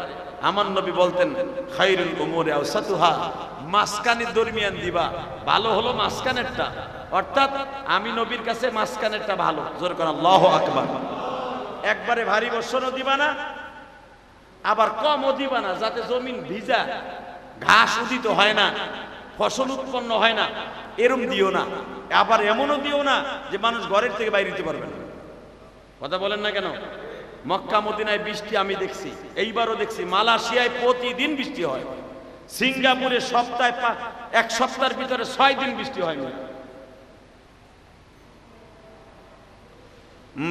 আমার নবী বলতেন, খায়রুল উমুরি আওসাতুহা, মাঝখানের দরমিয়ান দিবা, ভালো হলো মাঝখানেরটা। অর্থাৎ আমি নবীর কাছে মাঝখানেরটা ভালো। জোর করে আল্লাহু আকবার। একবারে ভারী বর্ষণও দিবা না, আবার কমও দিবা না, যাতে জমিন ভিজা, ঘাস উদিত হয় না, ফসল উৎপন্ন হয় না, এরম দিও না। আবার এমনও দিও না যে মানুষ ঘরের থেকে বাইরে যেতে পারবে না। কথা বলেন না কেন? মক্কা মদিনায় বৃষ্টি আমি দেখছি, এইবারও দেখছি। মালয়েশিয়ায় প্রতিদিন বৃষ্টি হয়, সিঙ্গাপুরে সপ্তাহে এক সপ্তাহের ভিতরে 6 দিন বৃষ্টি হয় না।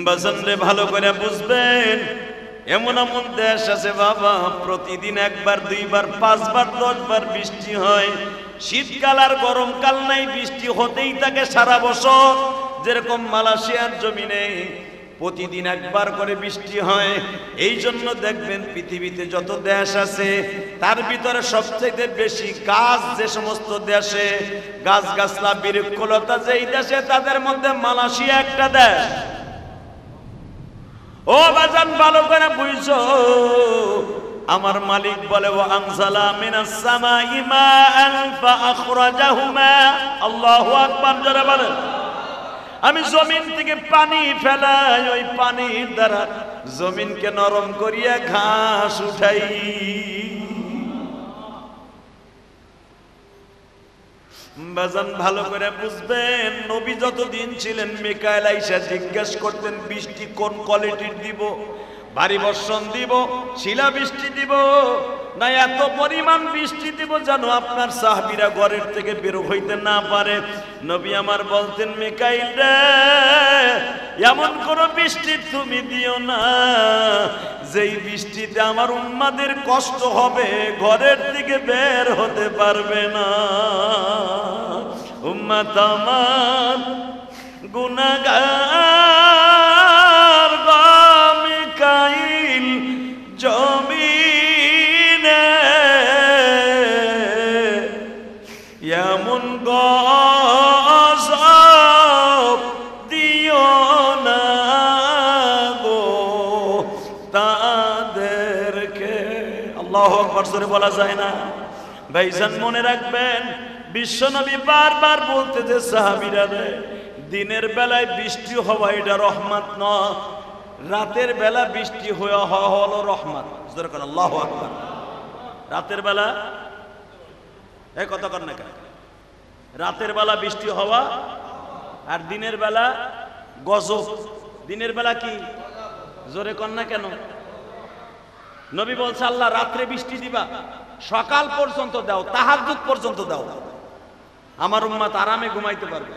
বাজানরে ভালো করে বুঝবেন, এমন এমন দেশ আছে বাবা, প্রতিদিন 1 বার 2 বার 5 বার 10 বার বৃষ্টি হয়। শীতকাল আর গরমকাল নাই, বৃষ্টি হতেই থাকে সারা বছর। যেরকম মালয়েশিয়ার জমিনে প্রতিদিন 1 বার করে বৃষ্টি হয়। এই জন্য দেখবেন পৃথিবীতে যত দেশ আছে তার ভিতরে সবচেয়ে বেশি গাছ যে সমস্ত দেশে, গাছ গাছলা বৃক্ষলতা যেই দেশে, তাদের মধ্যে মালয়েশিয়া একটা দেশ। ও বাজান ভালো করে বুঝছো, আমার মালিক বলে, ওয়া আনজালা মিনাস সামাই মাআন ফাআখরাজাহু মা। আল্লাহু আকবার, জোরে বলেন। আমি জমিন থেকে পানি ফেলাই, ওই পানির দ্বারা জমিনকে নরম করিয়া ঘাস উঠাই। বাজান ভালো করে বুঝবেন, নবী যতদিন ছিলেন মিকাইল আইসা জিজ্ঞেস করতেন, বৃষ্টি কোন কোয়ালিটির দিব? ভারী বর্ষণ দিব, শিলা বৃষ্টি দিব, না এত পরিমাণ বৃষ্টি দিব যেন আপনার সাহাবীরা ঘরের থেকে বের হইতে না পারে? নবী আমার বলতেন, মিকাইল রে, এমন কোন বৃষ্টি তুমি দিও না যেই বৃষ্টিতে আমার উম্মাদের কষ্ট হবে, ঘরের থেকে বের হতে পারবে না। উম্মত আমার গুনাহগার মিকাইল জমিনে এমন আল্লাহু আকবার জোরে বলা যায় না? ভাইজান মনে রাখবেন, বিশ্বনবী বারবার বলতে যে সাহাবীরা রে, দিনের বেলায় বৃষ্টি হওয়া এটা রহমত নয়, রাতের বেলা বৃষ্টি হওয়া হলো রহমত। জোরে কর আল্লাহু আকবার। রাতের বেলা এই কথা কর না কেন? রাতের বেলা বৃষ্টি হওয়া আর দিনের বেলা গজব। দিনের বেলা কি? জোরে কর না কেন? নবী বলছে আল্লাহ রাত্রে বৃষ্টি দিবা, সকাল পর্যন্ত দাও, তাহাজ্জুদ পর্যন্ত দাও, আমার উম্মত আরামে ঘুমাইতে পারবে।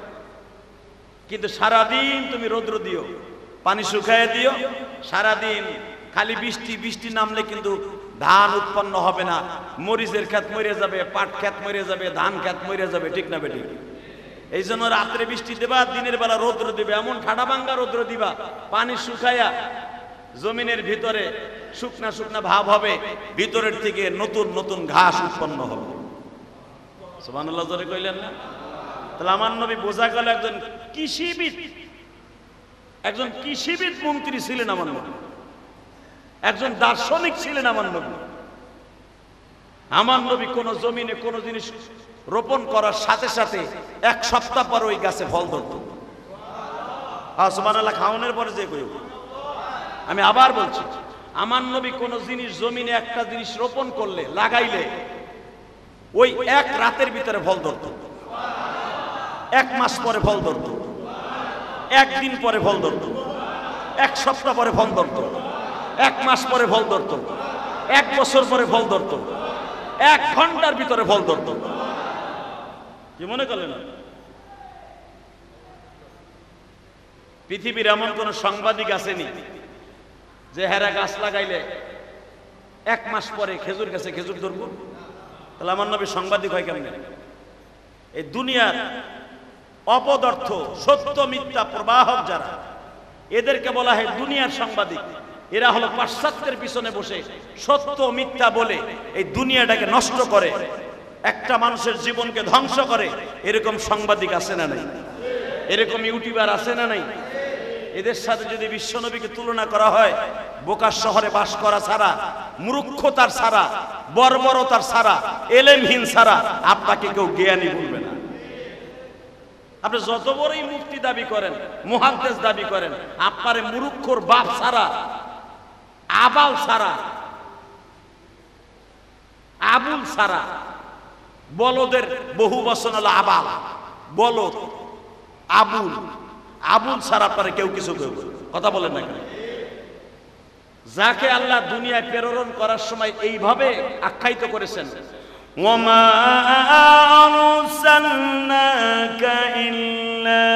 কিন্তু সারাদিন তুমি রৌদ্র দিও, পানি শুকায় দিও, সারাদিন খালি বৃষ্টি, বৃষ্টি নামলে কিন্তু ধান উৎপন্ন হবে না, মরিচের ক্ষেত মরে যাবে, পাট ক্ষেত মরে যাবে, ধান ক্ষেত মরে যাবে, ঠিক না বেঠিক? এই জন্য রাত্রে বৃষ্টি দেবা, দিনের বেলা রৌদ্র দিবে, এমন ঠাডা ভাঙ্গা রৌদ্র দিবা, পানি শুকায়া জমিনের ভিতরে শুকনা শুকনা ভাব হবে, ভিতরের থেকে নতুন নতুন ঘাস উৎপন্ন হবে। সুবহানাল্লাহ জোরে কইলেন না? তাহলে আমার নবী বোঝা গেল একজন কৃষিবিদ, একজন কৃষিবিদ মন্ত্রী ছিলেন আমার নবী, একজন দার্শনিক ছিলেন আমার নবী। আমার নবী কোন জমিনে কোন জিনিস রোপণ করার সাথে সাথে এক সপ্তাহ পর ওই গাছে ফল ধরত। সুবহানাল্লাহ খাওয়ানোর পরে যে কই, আমি আবার বলছি, আমার নবী কোন জিনিস জমিনে একটা জিনিস রোপণ করলে, লাগাইলে ওই এক রাতের ভিতরে ফল ধরত, এক মাস পরে ফল ধরত, একদিন পরে ফল ধরত, এক সপ্তাহ পরে ফল ধরত, এক মাস পরে ফল ধরত, এক বছর পরে ফল ধরত, এক ঘন্টার ভিতরে ফল ধরত। কি মনে করলেন? পৃথিবীর এমন কোন সাংবাদিক আসেনি যে হেরা গাছ লাগাইলে এক মাস পরে খেজুর গাছে খেজুর ধরবো? তাহলে আমার নবী সাংবাদিক হয় কেমন? এই দুনিয়ার অপদার্থ সত্য মিথ্যা প্রবাহক যারা, এদেরকে বলা হয় দুনিয়ার সাংবাদিক। এরা হলো পাশ্চাত্যের পিছনে বসে সত্য মিথ্যা বলে এই দুনিয়াটাকে নষ্ট করে, একটা মানুষের জীবনকে ধ্বংস করে। এরকম সাংবাদিক আছে না নাই? এরকম ইউটিউবার আছে না নাই? এদের সাথে যদি বিশ্বনবীকে তুলনা করা হয়, বোকার শহরে বাস করা ছাড়া, মূর্খতার ছাড়া, বর্বরতার ছাড়া, এলেমহীন ছাড়া আপনাকে কেউ জ্ঞানী বলবে না। আপনি যত বড়ই মুফতি দাবি করেন, মুহাদ্দিস দাবি করেন, আপনার মূর্খর বাপ ছাড়া, আবাল ছাড়া, আবুল ছাড়া, বলদের বহু বচন হলো আবাল, বলদ, আবুল, আবুল ছাড়া আপনারা কেউ কিছু কথা বলেন না কেন? যাকে আল্লাহ দুনিয়ায় প্রেরণ করার সময় এইভাবে আখ্যায়িত করেছেন, ওয়ামা আরসালনাকা ইল্লা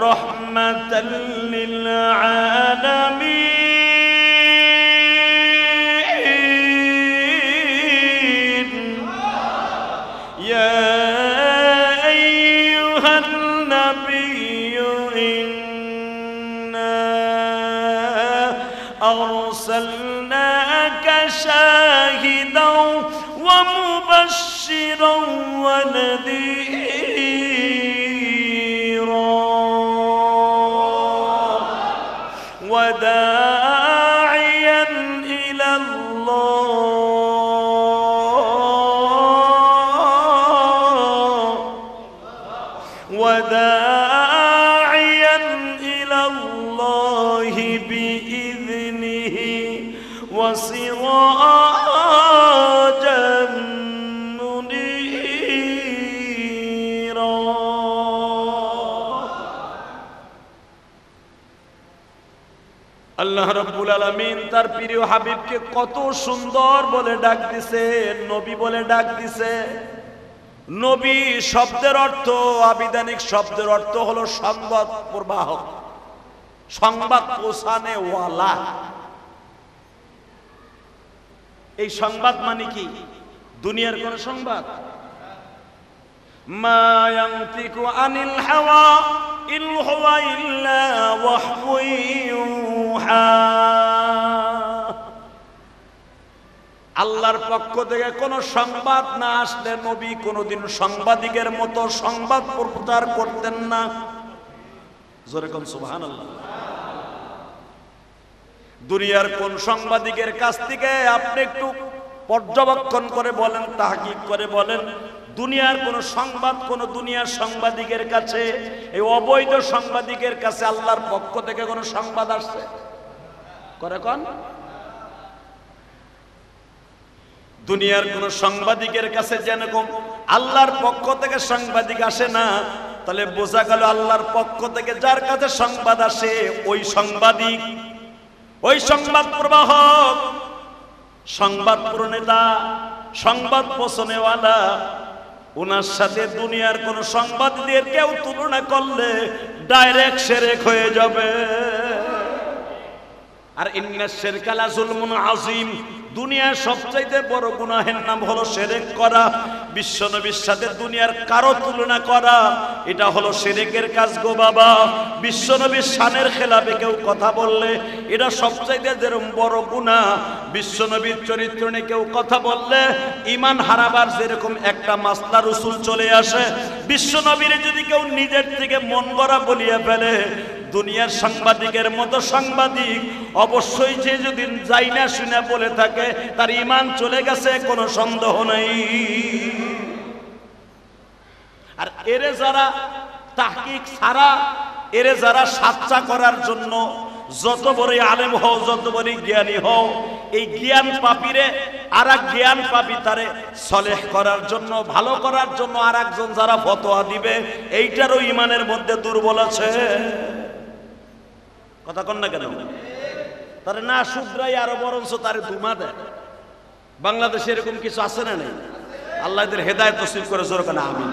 রাহমাতাল লিল আলামিন ইয়া আইয়ুহান নাবিয়্যু ইন্না আরসালনাকা শাহিদাও ওয়া মুবাশশিরাও ওয়া নাযীরা ওয়া দা'iয়ান ইলাল্লাহ ওয়া দা'iয়ান ইলাল্লাহি বিইذনিহি ওয়া সিরাজান মুনীরা। আল্লাহ রাব্বুল আলামিন তার প্রিয় হাবিবকে কত সুন্দর বলে ডাক দিছে, নবী বলে ডাক দিছে। নবী শব্দের অর্থ, আবিধানিক শব্দের অর্থ হলো সংবাদ প্রবাহক, সংবাদ পৌঁছানে ওয়ালা। এই সংবাদ মানে কি? দুনিয়ার কোন সংবাদ? মা ইয়ানতিকু আনিল হাওয়া ইন হুয়া ইল্লা ওয়াহয়ু ইউহা। আল্লাহর পক্ষ থেকে কোন সংবাদ না আসলে নবী কোনদিন সাংবাদিকের মতো সংবাদ প্রচার করতেন না। জোরে কোন সুবহানাল্লাহ। দুনিয়ার কোন সাংবাদিকের কাছ থেকে আপনি একটু পর্যবেক্ষণ করে বলেন, তাহকিক করে বলেন, দুনিয়ার কোন সংবাদ কোন দুনিয়ার সাংবাদিকের কাছে, এই অবৈধ সাংবাদিকের কাছে আল্লাহর পক্ষ থেকে কোন সংবাদ আসছে? করে কোন দুনিয়ার কোন সাংবাদিকের কাছে যেরকম আল্লাহর পক্ষ থেকে সাংবাদিক আসে না, তাহলে বোঝা গেল আল্লাহর পক্ষ থেকে যার কাছে সংবাদ আসে ওই সাংবাদিক, ওই সংবাদ প্রবাহক, সংবাদ প্রণেতা, সংবাদ পৌঁছানেওয়ালা, ওনার সাথে দুনিয়ার কোন সংবাদদের কেউ তুলনা করলে ডাইরেক্ট শিরক হয়ে যাবে। আর ইন্নাশ শিরকা লা যুলমুন আযীম, দুনিয়ার সবচাইতে বড় গুনাহের নাম হলো শিরক করা। বিশ্বনবীর সাথে দুনিয়ার কারো তুলনা করা, এটা হলো শিরকের কাজ গো বাবা। বিশ্বনবীর শানের খেলাফে কেউ কথা বললে এটা সবচাইতে যেরকম বড় গুনাহ। বিশ্বনবীর চরিত্র নিয়ে কেউ কথা বললে ঈমান হারাবার যেরকম একটা মাসলা রসুল চলে আসে, বিশ্বনবীর যদি কেউ নিজের থেকে মন গড়া বলিয়া ফেলে, দুনিয়ার সাংবাদিকের মতো সাংবাদিক অবশ্যই যে যদি যাই না শুনে বলে থাকে তার ঈমান চলে গেছে, কোনো সন্দেহ নেই। আর এরে যারা তাহকিক ছাড়া, এরে যারা সাচ্চা করার জন্য যত বড়ই আলেম হও, যত বড়ই জ্ঞানী হও, এই জ্ঞান পাপীরে আর এক জ্ঞান পাপী তারে সলেহ করার জন্য, ভালো করার জন্য আর একজন যারা ফতোয়া দিবে, এইটারও ঈমানের মধ্যে দুর্বল আছে। কথা কন না কেন? তারে না শুধরাই আরো বরঞ্চ তারে ধুমা দেয়। বাংলাদেশে এরকম কিছু আছে না নেই? আল্লাহ এদের হেদায়েত নসিব করে, জোরে কানা আমিন।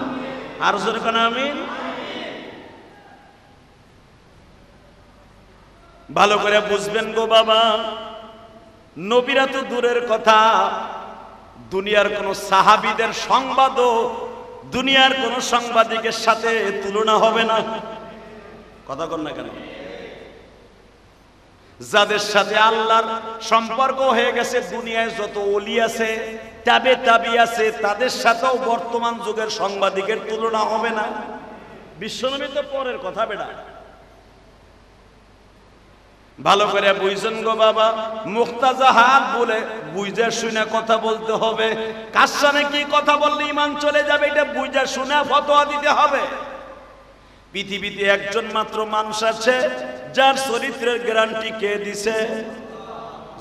আর জোরে কানা আমিন। ভালো করে বুঝবেন গো বাবা, নবীরা তো দূরের কথা, দুনিয়ার কোন সাহাবীদের সংবাদও দুনিয়ার কোন সাংবাদিকের সাথে তুলনা হবে না। কথা কন না কেন? যাদের সাথে আল্লাহর সম্পর্ক হয়ে গেছে, দুনিয়ায় যত ওলি আছে, তাবি আছে, তাদের সাথেও বর্তমান যুগের সাংবাদিকের তুলনা হবে না। বিশ্বনবী তো পরের কথা বেটা। ভালো করে বুঝছেন গো বাবা, মুক্তাজাহাত বলে বুঝে শুনে কথা বলতে হবে। কার সামনে কি কথা বললে ঈমান চলে যাবে, এটা বুঝে শুনে ফতোয়া দিতে হবে। পৃথিবীতে একজন মাত্র মানুষ আছে যার চরিত্রের গ্যারান্টি কে দিছে?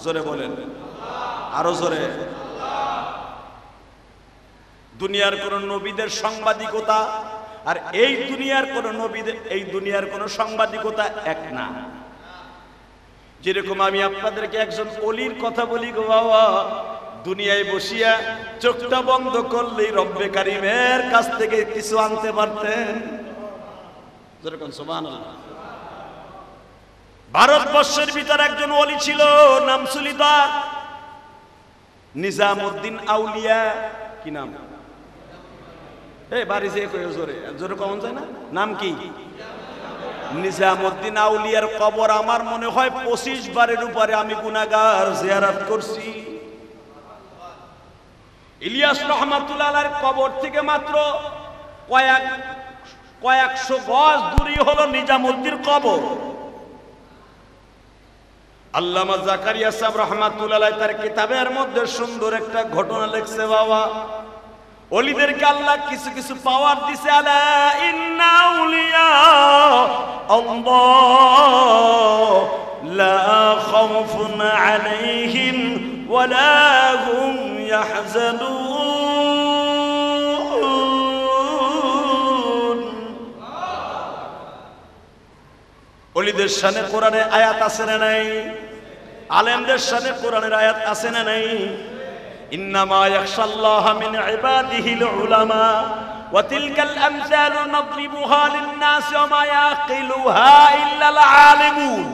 জোরে বলেন, আরো জোরে। দুনিয়ার কোন নবীদের সাংবাদিকতা আর এই দুনিয়ার কোন নবীদের, এই দুনিয়ার কোন সাংবাদিকতা এক না। যেরকম আমি আপনাদেরকে একজন ওলির কথা বলি গো বাবা, দুনিয়ায় বসিয়া চোখটা বন্ধ করলেই রব্বে কারিমের কাছ থেকে কিছু আনতে পারতেন। যেরকম সুবহানাল্লাহ। ভারতবর্ষের ভিতর একজন ওলি ছিল, নাম ছিল তার নিজামউদ্দিন আউলিয়া। কি নাম? এই বাড়ি যে কই জোরে জোরে কমন যায় না? নাম কি? নিজামউদ্দিন আউলিয়ার কবর আমার মনে হয় 25 বারের উপরে আমি গুনাহগার জিয়ারত করছি। ইলিয়াস রহমাতুল্লাহ আলাইহির কবর থেকে মাত্র কয়েকশো গজ দূরে হলো নিজামউদ্দিন কবর। আল্লামা জাকারিয়া সাহেব রহমাতুল্লাহ আলাইহি তার কিতাবের মধ্যে সুন্দর একটা ঘটনা লিখছে বাবা। ওলিদেরকে আল্লাহ কিছু কিছু পাওয়ার দিছে। আলা ইন্না আউলিয়া আল্লাহ লা খাউফুন আলাইহিম ওয়া লা হুম ইয়াহজানুন। ওলিদের শানে কোরআনে আয়াত আছে না নাই? আলেমদের শানে কোরআনের আয়াত আছে না নাই? ইন্নামা ইয়াখশাল্লাহা মিন ইবাদিহিল উলামা ওয়া তিলকাল আমসালু নাদরিবুহা লিন-নাস ওয়া মা ইয়াকিলুহা ইল্লাল আলিমুন।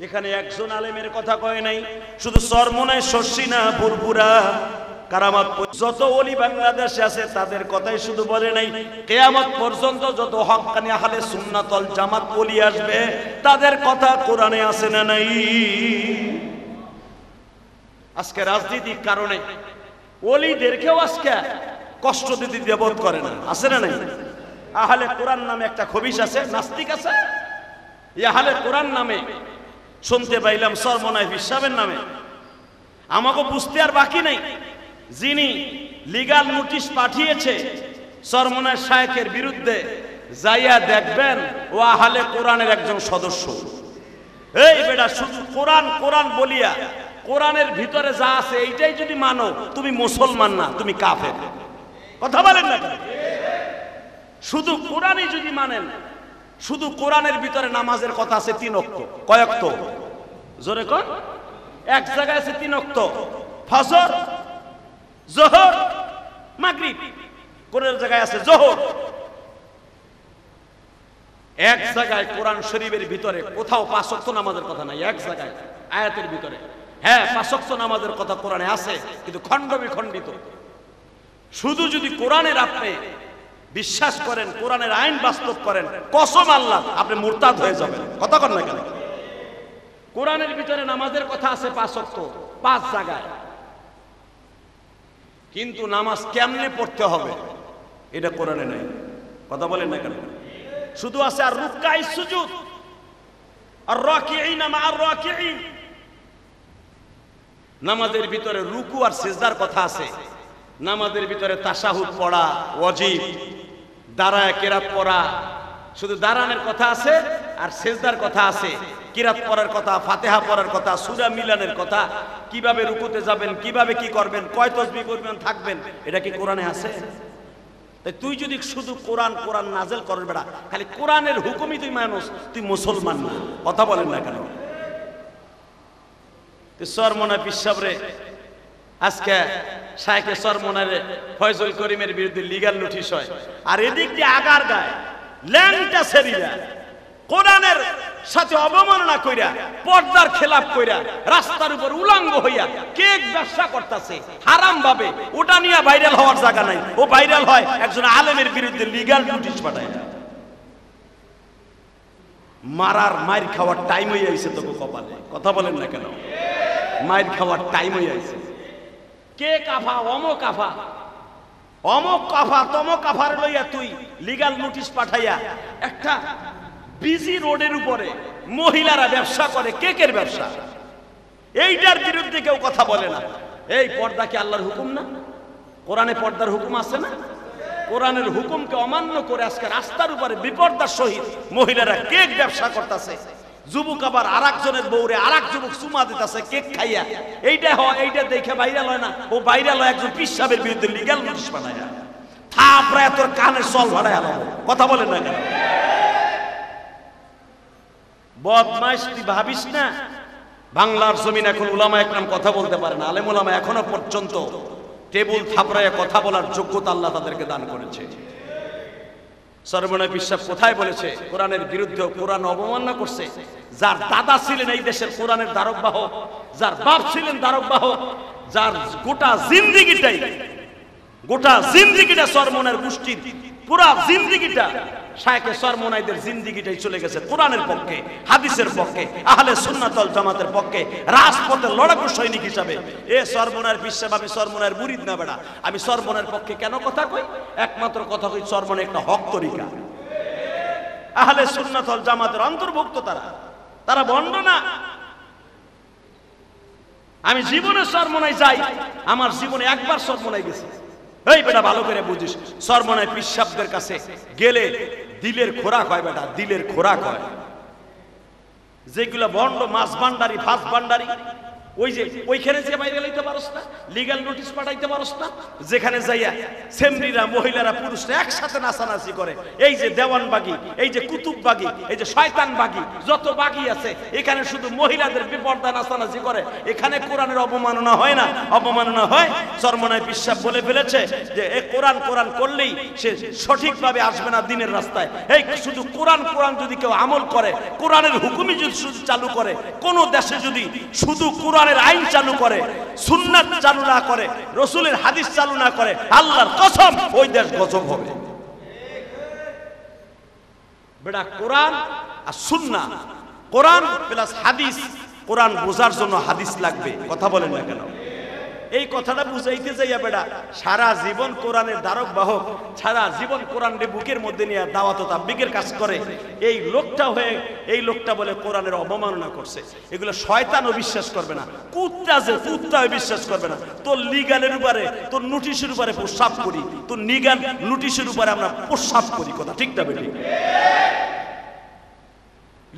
এখানে একজন আলেমের কথা কয় নাই, শুধু চরমনায় শর্ষি না, ফুরফুরা কারামাত যত ওলি বাংলাদেশে আছে তাদের কথাই শুধু বলে নাই, কিয়ামত পর্যন্ত যত হক্কানি আহলে সুন্নাত ওয়াল জামাত ওলি আসবে তাদের কথা কোরআনে আছে না নাই? আজকে রাজনীতির কারণে ওলিদেরকেও আজকে কষ্ট দিতে দেবত করে না, আছে না নাই? আহলে কোরআন নামে একটা খবিশ আছে, নাস্তিক আছে, এই আহলে কোরআন নামে শুনতে পাইলাম সরমনায় হিসাবের নামে। আমাকে বুঝতে আর বাকি নাই, যিনি লিগাল নোটিশ পাঠিয়েছে সরমনায় শায়েখের বিরুদ্ধে, যাইয়া দেখবেন ও আহলে কোরআনের একজন সদস্য। এই বেটা শুধু কোরআন কোরআন বলিয়া কোরআনের ভিতরে যা আছে এইটাই যদি মানো, তুমি মুসলমান না, তুমি কাফের। কথা বলেন না? শুধু কোরআনই যদি মানেন, শুধু কোরআনের ভিতরে নামাজের কথা আছে 3 ওয়াক্ত। কয় ওয়াক্ত? জোরে কোন? এক জায়গায় আছে 3 ওয়াক্ত, ফজর, যোহর, মাগরিব। কোন জায়গায় আছে যোহর। এক জায়গায় কোরআন শরীফের ভিতরে কোথাও 5 ওয়াক্ত নামাজের কথা নাই। এক জায়গায় আয়াতের ভিতরে হ্যাঁ 5 ওয়াক্ত নামাজের কথা কোরআনে আছে, কিন্তু খণ্ড বিখণ্ডিত। শুধু যদি কোরআনের আপনি বিশ্বাস করেন, কোরআনের আইন বাস্তব করেন, কসম আল্লাহ আপনি মুরতাদ হয়ে যাবেন। কথা কন না কেন? কোরআনের ভিতরে নামাজের কথা আছে 5 ওয়াক্ত, 5 জায়গায়, কিন্তু নামাজ কেমনে পড়তে হবে এটা কোরআনে নাই। কথা বলেন না কেন? শুধু আছে আর রুকআই সুজুদ আর রাকিঈনা মা আর রাকিঈন। নামাজের ভিতরে রুকু আর সিজদার কথা আছে। নামাজের ভিতরে তাশাহুদ পড়া ওয়াজিব, দাঁড়ায় কিরাত পড়া, শুধু দাঁড়ানোর কথা আছে আর সিজদার কথা আছে। কিরাত পড়ার কথা, ফাতিহা পড়ার কথা, সূরা মিলানের কথা, কিভাবে রুকুতে যাবেন, কিভাবে কি করবেন, কয় তাসবিহ করবেন, থাকবেন, এটা কি কোরআনে আছে? তাই তুই যদি শুধু কোরআন কোরআন নাজেল করেন বেটা, খালি কোরআনের হুকুমই তুই মানুষ, তুই মুসলমান না। কথা বলেন না কেন? সরমনা পিসাব রে আজকে শায়েখে সরমনারে ফয়জুল করিমের বিরুদ্ধে লিগ্যাল নোটিশ হয়, আর এদিক দিয়ে আগার গায় ল্যাংটা সেরিয়া কোরআনের সাথে অবমাননা কইরা, পর্দার খেলাপ কইরা, রাস্তার উপর উলঙ্গ হইয়া কেক ব্যবসা করতেছে হারাম ভাবে। ওটা নিয়ে ভাইরাল হওয়ার জায়গা নাই। ও ভাইরাল হয় একজন আলেমের বিরুদ্ধে লিগ্যাল নোটিশ পাঠায়। মারার মাইর খাওয়ার টাইম হয়ে আইছে তোকে কপালে। কথা বলেন না কেন? মাইর খাওয়ার টাইম হয়ে আইছে। কে কাফা, অমক কাফা, অমক কাফা, তমক কাফার লইয়া তুই লিগ্যাল নোটিশ পাঠাইয়া একটা বিজি রোডের উপরে মহিলারা ব্যবসা করে, কেকের ব্যবসা, এইটার বিরুদ্ধে কেউ কথা বলে না। এই পর্দা কি আল্লাহর হুকুম না? কোরআনে পর্দার হুকুম আছে না? কোরআনের হুকুমকে অমান্য করে আজকে রাস্তার উপরে বিপর্দার সহিত মহিলারা কেক ব্যবসা করতেছে। যুবক আবার আরেকজনের বউরে আরেক যুবক চুমা দিতেছে কেক খাইয়া। এইটা হয়, এইটা দেখে ভাইরাল হয় না? ও ভাইরাল হয় একজন পীর সাহেবের বিরুদ্ধে লিগ্যাল নোটিশ বানায়া, থাপড়ায় তোর কানের সল ভাড়ায় আলো। কথা বলেন না কেন? বদমাইশ তুই ভাবিস না বাংলার জমিন এখন উলামা একরাম কথা বলতে পারে না। আলেম উলামা এখনো পর্যন্ত টেবুল থাপড়ায় কথা বলার যোগ্যতা আল্লাহ তাদেরকে দান করেছে। সরমনা পিসাব কোথায় বলেছে কোরআনের বিরুদ্ধে, কোরআন অবমাননা করছে? যার দাদা ছিলেন এই দেশের কোরআনের ধারক বাহক, যার বাপ ছিলেন ধারক বাহক, যার গোটা জিন্দিগিটা সরমনের গোষ্ঠীর পুরা জিন্দিগিটা, শায়েখে সরমনাইদের জিন্দিগিটাই চলে গেছে কোরআনের পক্ষে, হাদিসের পক্ষে, আহলে সুন্নাত ওয়াল জামাতের পক্ষে, রাজপথে লড়াকু সৈনিক হিসাবে। এ সরমনার পিসাব, আমি সরমনার মুরিদ না বেড়া। আমি সরমনার পক্ষে কেন কথা কই? একমাত্র কথা কই, সরমনা একটা হক তরিকা, আহলে সুন্নাত ওয়াল জামাতের অন্তর্ভুক্ত। তারা ভণ্ড না। আমি জীবনে সরমনায় যাই, আমার জীবনে একবার সরমনায় গেছি। এই বেটা ভালো করে বুঝিস, সরমনায় পিসাবদের কাছে গেলে দিলের খোরাক হয় বেটা, দিলের খোরাক হয়। যেগুলো ভণ্ড মাছ ভান্ডারি, ফাঁস ভান্ডারি, ওই যে ওইখানে যে বাইরে লাইতে পারস না, লিগ্যাল নোটিশ পাঠাইতে পারস না, যেখানে যাইয়া সেমরিরা, মহিলারা, পুরুষরা একসাথে নাচানাচি করে। এই যে দেওয়ানবাগি, এই যে কুতুববাগি, এই যে শয়তানবাগি, যত বাগি আছে এখানে শুধু মহিলাদের বিপর্দা নাচানাচি করে। এখানে কোরআনের অবমাননা হয় না? অবমাননা হয়। সরমনায় পিসাব বলে ফেলেছে যে এ কোরআন কোরআন করলেই সে সঠিকভাবে আসবে না দিনের রাস্তায়। এই শুধু কোরআন কোরআন যদি কেউ আমল করে, কোরআনের হুকুমই যদি শুধু চালু করে, কোন দেশে যদি শুধু কোরআন আইন চালু করে, সুন্নাত চালু না করে, রাসূলের হাদিস চালু না করে, আল্লাহর কসম ওই দেশ গজব হবে। বেটা কোরআন আর সুন্নাহ, কোরআন প্লাস হাদিস, কোরআন বোঝার জন্য হাদিস লাগবে। কথা বলেন না কেন? এই কথাটা বুঝাইতে যাইয়া বেটা সারা জীবন কোরআনের ধারক বাহক, সারা জীবন কোরআনের বুকের মধ্যে নিয়ে দাওয়াত ও তাবলীগের কাজ করে এই লোকটা হয়ে এই লোকটা বলে কোরআনের অবমাননা করছে। এগুলো শয়তানও বিশ্বাস করবে না, কুত্তা যে কুত্তাও বিশ্বাস করবে না। তোর লিগালের উপরে, তোর নোটিশের উপরে প্রস্রাব করি, তোর লিগাল নোটিশের উপরে আমরা প্রস্রাব করি, কথা ঠিক না বেটি?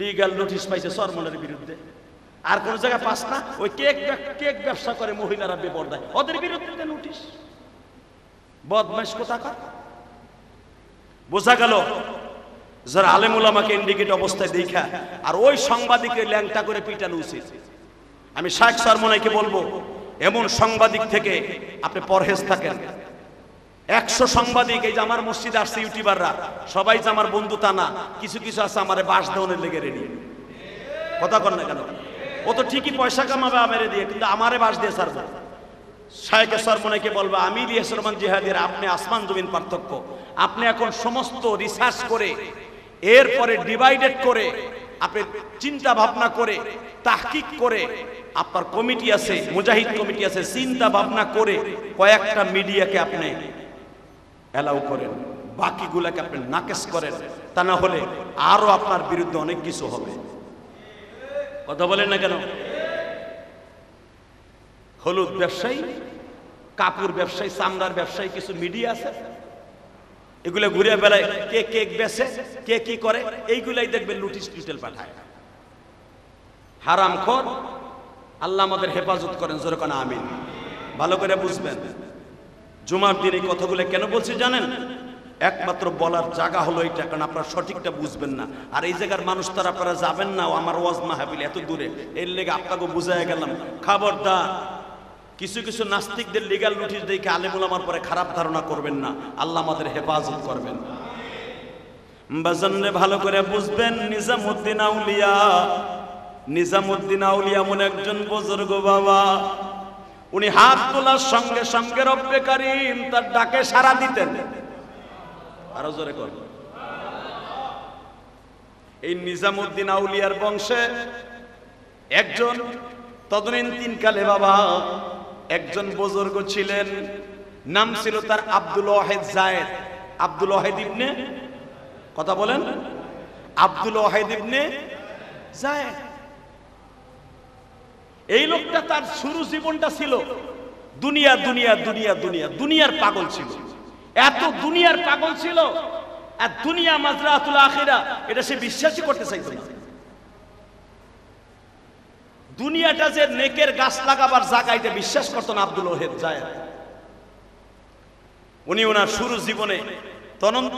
লিগাল নোটিশ পাইছে সরমনের বিরুদ্ধে, আর কোন জায়গায় পাস না। ওই কেক ব্যবসা করে মহিলারা বেপরদায়, ওদের বিরুদ্ধে নোটিশ। বদমাইশ কোথাকার। বোঝা গেল যারা আলেম ওলামাকে ইন্ডিকেট অবস্থায় দেখা আর ওই সাংবাদিকের ল্যাংটা করে পিটানো উচিত। আমি শাইখ সরমনাইকে বলবো এমন সাংবাদিক থেকে আপনি পরহেজ থাকেন। 100 সাংবাদিক এই যে আমার মসজিদে আসছে ইউটিউবাররা সবাই যে আমার বন্ধু তা না, কিছু কিছু আছে আমারে বাস দেওয়ানের লেগে রেডি। কথা কর না কেন? ও তো ঠিকই পয়সা কামাবে আমারে দিয়ে, কিন্তু আমারে বাস দিয়ে ছাড়বে। শাইখ সরমনাইকে বলবো আমি ইলিয়াস রহমান জিহাদের আপনি আসমান জমিন পার্থক্য। আপনি এখন সমস্ত রিসার্চ করে এরপরে ডিভাইডেড করে আপনি চিন্তা ভাবনা করে তাহকিক করে আপনার কমিটি আছে, মুজাহিদ কমিটি আছে, চিন্তা ভাবনা করে কয়েকটা মিডিয়াকে আপনি অ্যালাউ করেন, বাকিগুলাকে আপনি নাকেশ করেন। তা না হলে আরো আপনার বিরুদ্ধে অনেক কিছু হবে। কথা বলেন না কেন? হলুদ ব্যবসায়ী, কাপড় ব্যবসায়ী, চামড়ার ব্যবসায়ী কিছু মিডিয়া আছে, এগুলো ঘুরে বেড়ায়, কে কেক বেচে, কে কি করে, এইগুলাই দেখবেন নোটিশ টিটেল পাঠায়। হারামখোর, আল্লাহ আমাদের হেফাজত করেন, জোরে কোন আমিন। ভালো করে বুঝবেন জুমার দিন এই কথাগুলো কেন বলছি জানেন? একমাত্র বলার জায়গা হলো এইটা, কারণ আপনারা সঠিকটা বুঝবেন না। আর এই জায়গার মানুষ তারা আপনারা যাবেন না, আমার ওয়াজ মাহফিল এত দূরে, এর লেগে আপনাকে বুঝাই গেলাম। খবরদার কিছু কিছু নাস্তিকদের লিগ্যাল নোটিশ দেখে আলেম ওলামার পরে খারাপ ধারণা করবেন না, আল্লাহ আমাদের হেফাজত করবেন। বাজানরে ভালো করে বুঝবেন, নিজামুদ্দিন আউলিয়া, নিজামুদ্দিন আউলিয়া এমন একজন বুজুর্গ বাবা, উনি হাত তোলার সঙ্গে সঙ্গে রব্বে কারীম তার ডাকে সাড়া দিতেন। আরো জোরে কর। এই নিজামুদ্দিন আউলিয়ার বংশে একজন তদনীতিন কালে বাবা একজন বুজুর্গ ছিলেন, নাম ছিল তার আব্দুল ওয়াহিদ জায়েদ। আব্দুল ওয়াহিদ ইবনে, কথা বলেন, আব্দুল ওয়াহিদ ইবনে জায়েদ। এই লোকটা তার শুরু জীবনটা ছিল দুনিয়া দুনিয়া দুনিয়া দুনিয়া, দুনিয়ার পাগল ছিল। এত দুনিয়ার পাগল ছিল আর দুনিয়া মাজরাতুল আখিরা এটা সে বিশ্বাসই করতে চাইতো না। দুনিয়াটা যে নেকের গাছ লাগাবার জায়গা এটা বিশ্বাস করতো না আব্দুল ওয়াহিদ জায়েদ। উনি ওনার শুরু জীবনে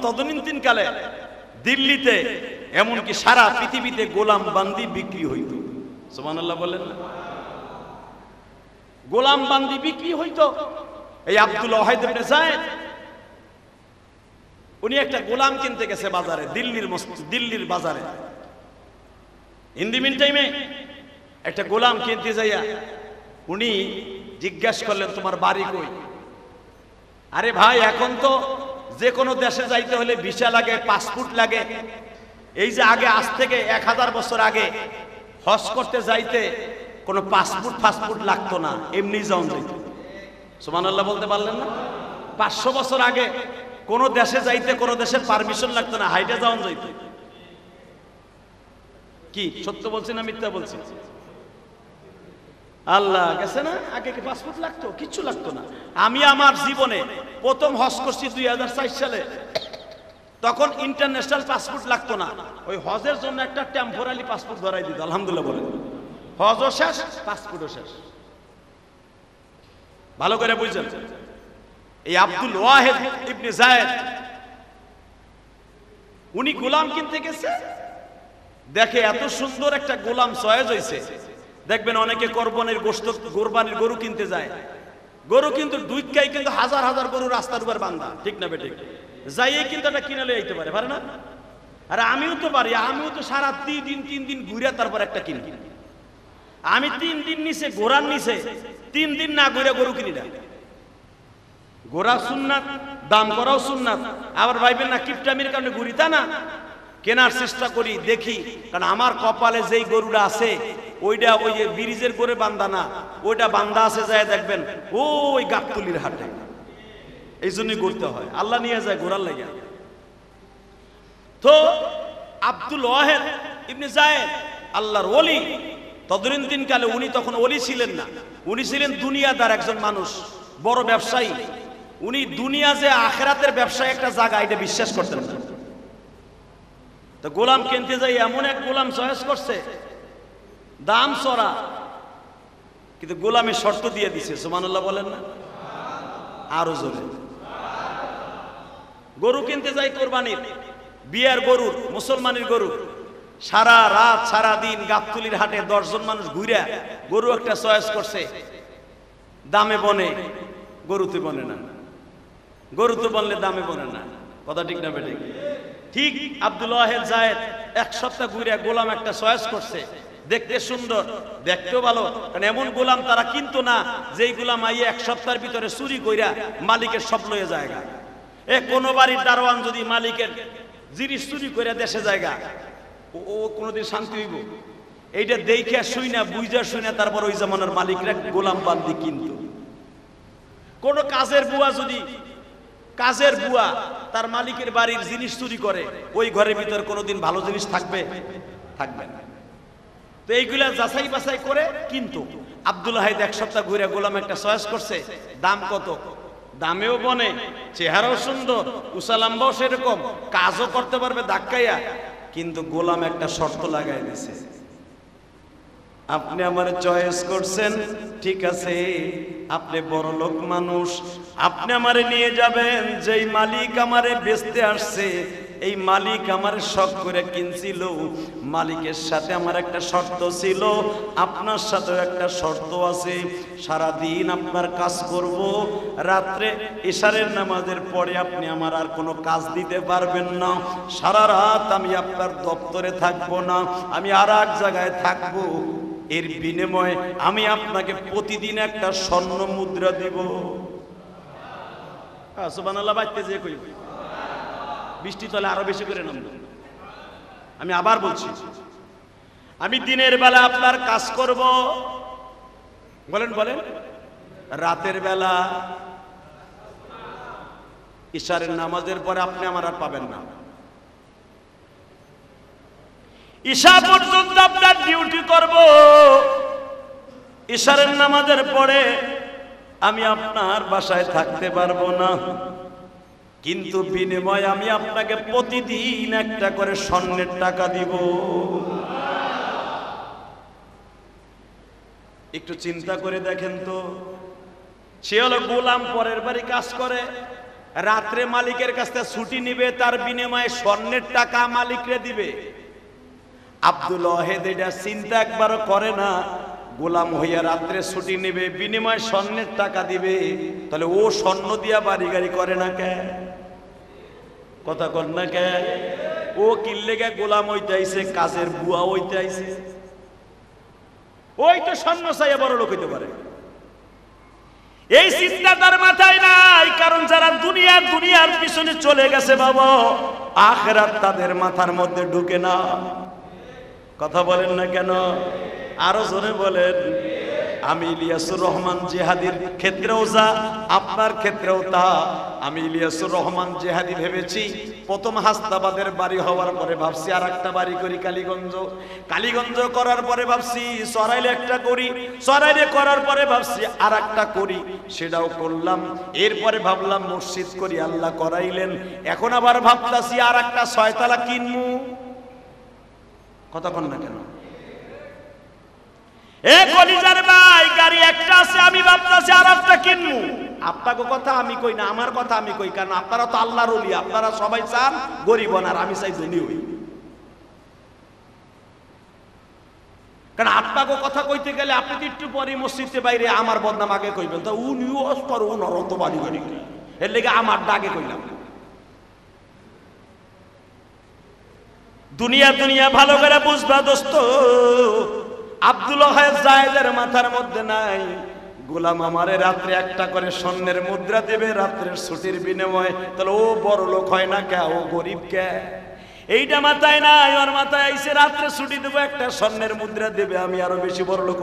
তদনীতিন কালে দিল্লিতে এমনকি সারা পৃথিবীতে গোলাম বান্দি বিক্রি হইত। সুবহানাল্লাহ বলেন না? গোলাম বান্দি বিক্রি হইতো। এই আব্দুল ওয়াহিদ ইবনে জায়েদ উনি একটা গোলাম কিনতে গেছে বাজারে, দিল্লির বাজারে। ইন দি মিন টাইমে একটা গোলাম কিনতে যাইয়া উনি জিজ্ঞাসা করলেন তোমার বাড়ি কই? আরে ভাই এখন তো যে কোনো দেশে যাইতে হলে ভিসা লাগে, পাসপোর্ট লাগে। এই যে আগে আজ থেকে 1000 বছর আগে হজ করতে যাইতে কোনো পাসপোর্ট লাগতো না, এমনি যাওয়া যাইত। সুবহানাল্লাহ বলতে পারলেন না? 500 বছর আগে কোন দেশে যাইতে কোনো দেশের পারমিশন লাগতো না, হাইটে যাওয়া যাইত। কি সত্য বলছি না মিথ্যা বলছি? আল্লাহ গেছে না, আগে কি পাসপোর্ট লাগতো? কিচ্ছু লাগতো না। আমি আমার জীবনে প্রথম হজ করছি 2004 সালে, তখন ইন্টারন্যাশনাল পাসপোর্ট লাগতো না। ওই হজের জন্য একটা টেম্পোরারি পাসপোর্ট ধরাই দিত। আলহামদুলিল্লাহ বলেন, হজও শেষ, পাসপোর্টও শেষ। ভালো করে বুঝছেন? এই আব্দুল ওয়াহিদ ইবনে জায়েদ উনি গোলাম কিনতে গেছে, দেখে এত সুন্দর একটা গোলাম চয়েস হয়েছে। দেখবেন অনেকে কোরবানির গরু কিনতে যায়, গরু কিন্তু দুইকাই কিন্তু হাজার হাজার গরু রাস্তার উপর বান্ধা, ঠিক না বেঠিক? যাইয়ে কিন্তু এটা কিনে লয়ে আইতে পারে না? আরে আমিও তো পারি, আমিও তো সারা 3 দিন ঘুরে তারপর একটা কিনি। আমি 3 দিন নিচে ঘোরার নিচে 3 দিন না ঘুরে গরু কিনি না। ঘোরা সুন্নাত, দাম করাও সুন্নাত। আবার ভাইবেন না কিপটামির কারণে ঘুরি, তা না, কেনার চেষ্টা করি, দেখি। কারণ আমার কপালে যেই গরুটা আছে ওইটা ওই যে ব্রিজের করে বান্ধা না, ওইটা বান্ধা আছে, যায় দেখবেন ওই গাবতলির হাটে। এই জন্যই ঘুরতে হয়, আল্লাহ নিয়ে যায় ঘোরার লাগে। তো আব্দুল ওয়াহেদ ইবনে যায়েদ আল্লাহর ওলি, তদরিন কালে উনি তখন ওলি ছিলেন না, উনি ছিলেন দুনিয়াদার একজন মানুষ, বড় ব্যবসায়ী। উনি দুনিয়া যে আখিরাতের ব্যবসায় একটা জায়গা, এটা বিশ্বাস করতেন না। তো গোলাম কিনতে যাই এমন এক গোলাম চয়েস করছে, দাম চড়া, কিন্তু গোলামের শর্ত দিয়ে দিছে। সুবহানাল্লাহ বলেন না, আরো জোরে। গরু কিনতে যাই কোরবানির, বিয়ার গরুর, মুসলমানের গরু, সারা রাত সারা দিন গাবতলির হাটে 10 জন মানুষ ঘুরে গরু একটা চয়েস করছে, দামে বনে, গরুতে বনে না। গরুতে বনলে দামে বনে না, কথা ঠিক না বেঠিক? ঠিক আব্দুল ওয়াহেদ যায়েদ 1 সপ্তাহ ঘুরে গোলাম একটা চয়েস করছে, দেখতে সুন্দর, দেখতেও ভালো, কারণ এমন গোলাম তারা কিন্তু না যেই গোলাম আইয়ে 1 সপ্তাহের ভিতরে চুরি কইরা মালিকের সব লয়ে জায়গা। কোন বাড়ির দারোয়ান যদি মালিকের জিনিস চুরি কইরা দেশে জায়গা, ও কোনোদিন শান্তি হইব? এইটা দেখে শুই না, বুঝা শুই না, তারপর ওই জামানার মালিকরা গোলাম বান্দি। কিন্তু কোন কাজের বুয়া যদি, কাজের বুয়া তার মালিকের বাড়ির জিনিস চুরি করে, ওই ঘরের ভিতর কোনোদিন ভালো জিনিস থাকবে? থাকবে না। তো এইগুলা যাচাই বাছাই করে। কিন্তু আব্দুল ওয়াহেদ 1 সপ্তাহ ঘুরে গোলাম একটা চয়েস করছে, দাম কত? দামেও বনে, চেহারাও সুন্দর, উসালাম্বাও সেরকম, কাজও করতে পারবে ধাক্কাইয়া। কিন্তু গোলাম একটা শর্ত লাগাই দিছে, আপনি আমার চয়েস করছেন, ঠিক আছে, আপনি বড় লোক মানুষ, আপনি আমারে নিয়ে যাবেন, যেই মালিক আমারে বেচতে আসছে, এই মালিক আমার শখ করে কিনছিল, মালিকের সাথে আমার একটা শর্ত ছিল, আপনার সাথেও একটা শর্ত আছে, সারাদিন আপনার কাজ করব, রাত্রে ইশারের নামাজের পরে আপনি আমার আর কোনো কাজ দিতে পারবেন না, সারা রাত আমি আপনার দপ্তরে থাকবো না, আমি আর এক জায়গায় থাকবো, এর বিনিময়ে আমি আপনাকে প্রতিদিন একটা স্বর্ণ মুদ্রা দিব। সুবহানাল্লাহ বাইতে যে কই, বৃষ্টি তলে আরো বেশি করে নাম। আমি আবার বলছি, আমি দিনের বেলা আপনার কাজ করব, বলেন বলেন, রাতের বেলা ইশারের নামাজের পরে আপনি আমার আর পাবেন না। ঈশা পর্যন্ত আপনার ডিউটি করব, ইশারের নামাজের পরে আমি আপনার বাসায় থাকতে পারবো না, কিন্তু বিনিময়ে আমি আপনাকে প্রতিদিন একটা করে স্বর্ণের টাকা দিব। একটু চিন্তা করে দেখেন তো, সে হলো গোলাম, পরের বাড়ি কাজ করে, রাত্রে মালিকের কাছ থেকে ছুটি নিবে, তার বিনিময়ে স্বর্ণের টাকা মালিকরে দিবে। আব্দুল ওয়াহেদ এটা চিন্তা একবারও করে না, গোলাম হইয়া রাত্রে ছুটি নেবে, বিনিময়ে স্বর্ণের টাকা দিবে, তাহলে ও স্বর্ণ দিয়া বাড়ি গাড়ি করে না কে? কথা কর না কে? ও কিনলে গে গোলাম হইতে আইছে, কাজের বুয়া হইতে আইছে, ওই তো স্বর্ণ চাইয়া বড় লোক হইতে পারে। এই চিন্তা তার মাথায় নাই, কারণ যারা দুনিয়ার পিছনে চলে গেছে বাবা, আখিরাত তাদের মাথার মধ্যে ঢুকে না। কথা বলেন না কেন? আরো জোরে বলেন। আমি ইলিয়াসুর রহমান জিহাদির ক্ষেত্রেও যা, আপনার ক্ষেত্রেও তা। আমি ইলিয়াসুর রহমান জিহাদি ভেবেছি, প্রথম হাসনাবাদের বাড়ি হওয়ার পরে ভাবছি আর একটা বাড়ি করি কালীগঞ্জ করার পরে ভাবছি সরাইলে একটা করি, সরাইলে করার পরে ভাবছি আর একটা করি, সেটাও করলাম। এরপরে ভাবলাম মসজিদ করি, আল্লাহ করাইলেন। এখন আবার ভাবতাছি আর একটা 6 তলা কিনবো। কথা কন না কেন? এ কলিজার ভাই, গাড়ি একটা আছে, আমি ভাবতাছি আর একটা কিনবো। আপনাকে কথা আমি কই না, আমার কথা আমি কই, কারণ আপনারা তো আল্লাহর ওলি, আপনারা সবাই চান গরিব হন, আর আমি চাই ধনী হই। কারণ আপনাকে কথা কইতে গেলে আপনি তো একটু পরে মসজিদের বাইরে আমার বদনাম আগে কইবেন, তা উনিও অস্তর উনরত বাড়ি গাড়ি, এর লেগে আমার ডাকে কইলাম। দুনিয়া ভালো করে বুঝবা দোস্ত, আব্দুল ওয়াহেদ যায়েদের মাথার মধ্যে নাই গোলাম আমারে রাত্রে একটা করে স্বর্ণের মুদ্রা দেবে রাত্রের ছুটির বিনিময়ে, তাহলে ও বড় লোক হয় না কে? ও গরিব কে? এইটা মাথায় নাই, ওর মাথায় আইসে রাত্রে ছুটি দেবো, একটা স্বর্ণের মুদ্রা দেবে, আমি আরো বেশি বড় লোক।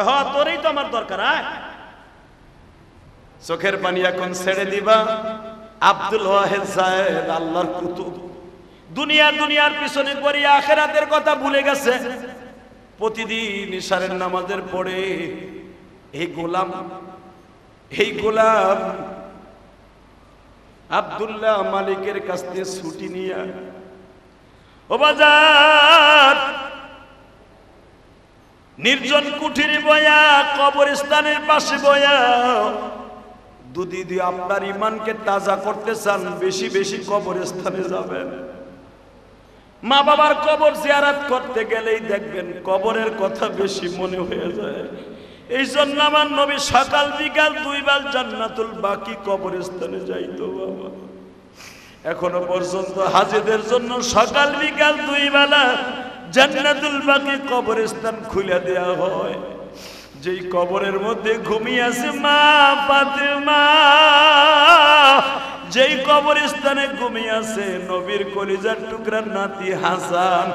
হ্যাঁ, তোরই তো আমার দরকার। চোখের পানি এখন ছেড়ে দিবা। আব্দুল ওয়াহেদ সাহেব আল্লাহর কুতুব, দুনিয়ার পিছনে পড়ে আখিরাতের কথা ভুলে গেছে। প্রতিদিন ইশারের নামাজের পরে এই গোলাম আব্দুল্লাহ মালিকের কাছ থেকে ছুটি নিয়ে ও বাজার নির্জন কুঠিরে বয়া, কবরস্থানের পাশে বয়া, যদি আপনার ইমানকে তাজা করতে চান বেশি বেশি কবরস্থানে যাবেন। মা বাবার কবর জিয়ারত করতে গেলেই দেখবেন কবরের কথা বেশি মনে হয়ে যায়। এই জন্য আমার নবী সকাল বিকাল 2 বার জান্নাতুল বাকি কবরস্থানে যাইতো। বাবা এখনো পর্যন্ত হাজীদের জন্য সকাল বিকাল 2 বেলা জান্নাতুল বাকি কবরস্থান খুলে দেয়া হয়। যেই কবরের মধ্যে ঘুমিয়ে আছে মা ফাতেমা, যেই কবরস্থানে ঘুমিয়ে আছে নবীর কলিজার টুকরার নাতি হাসান,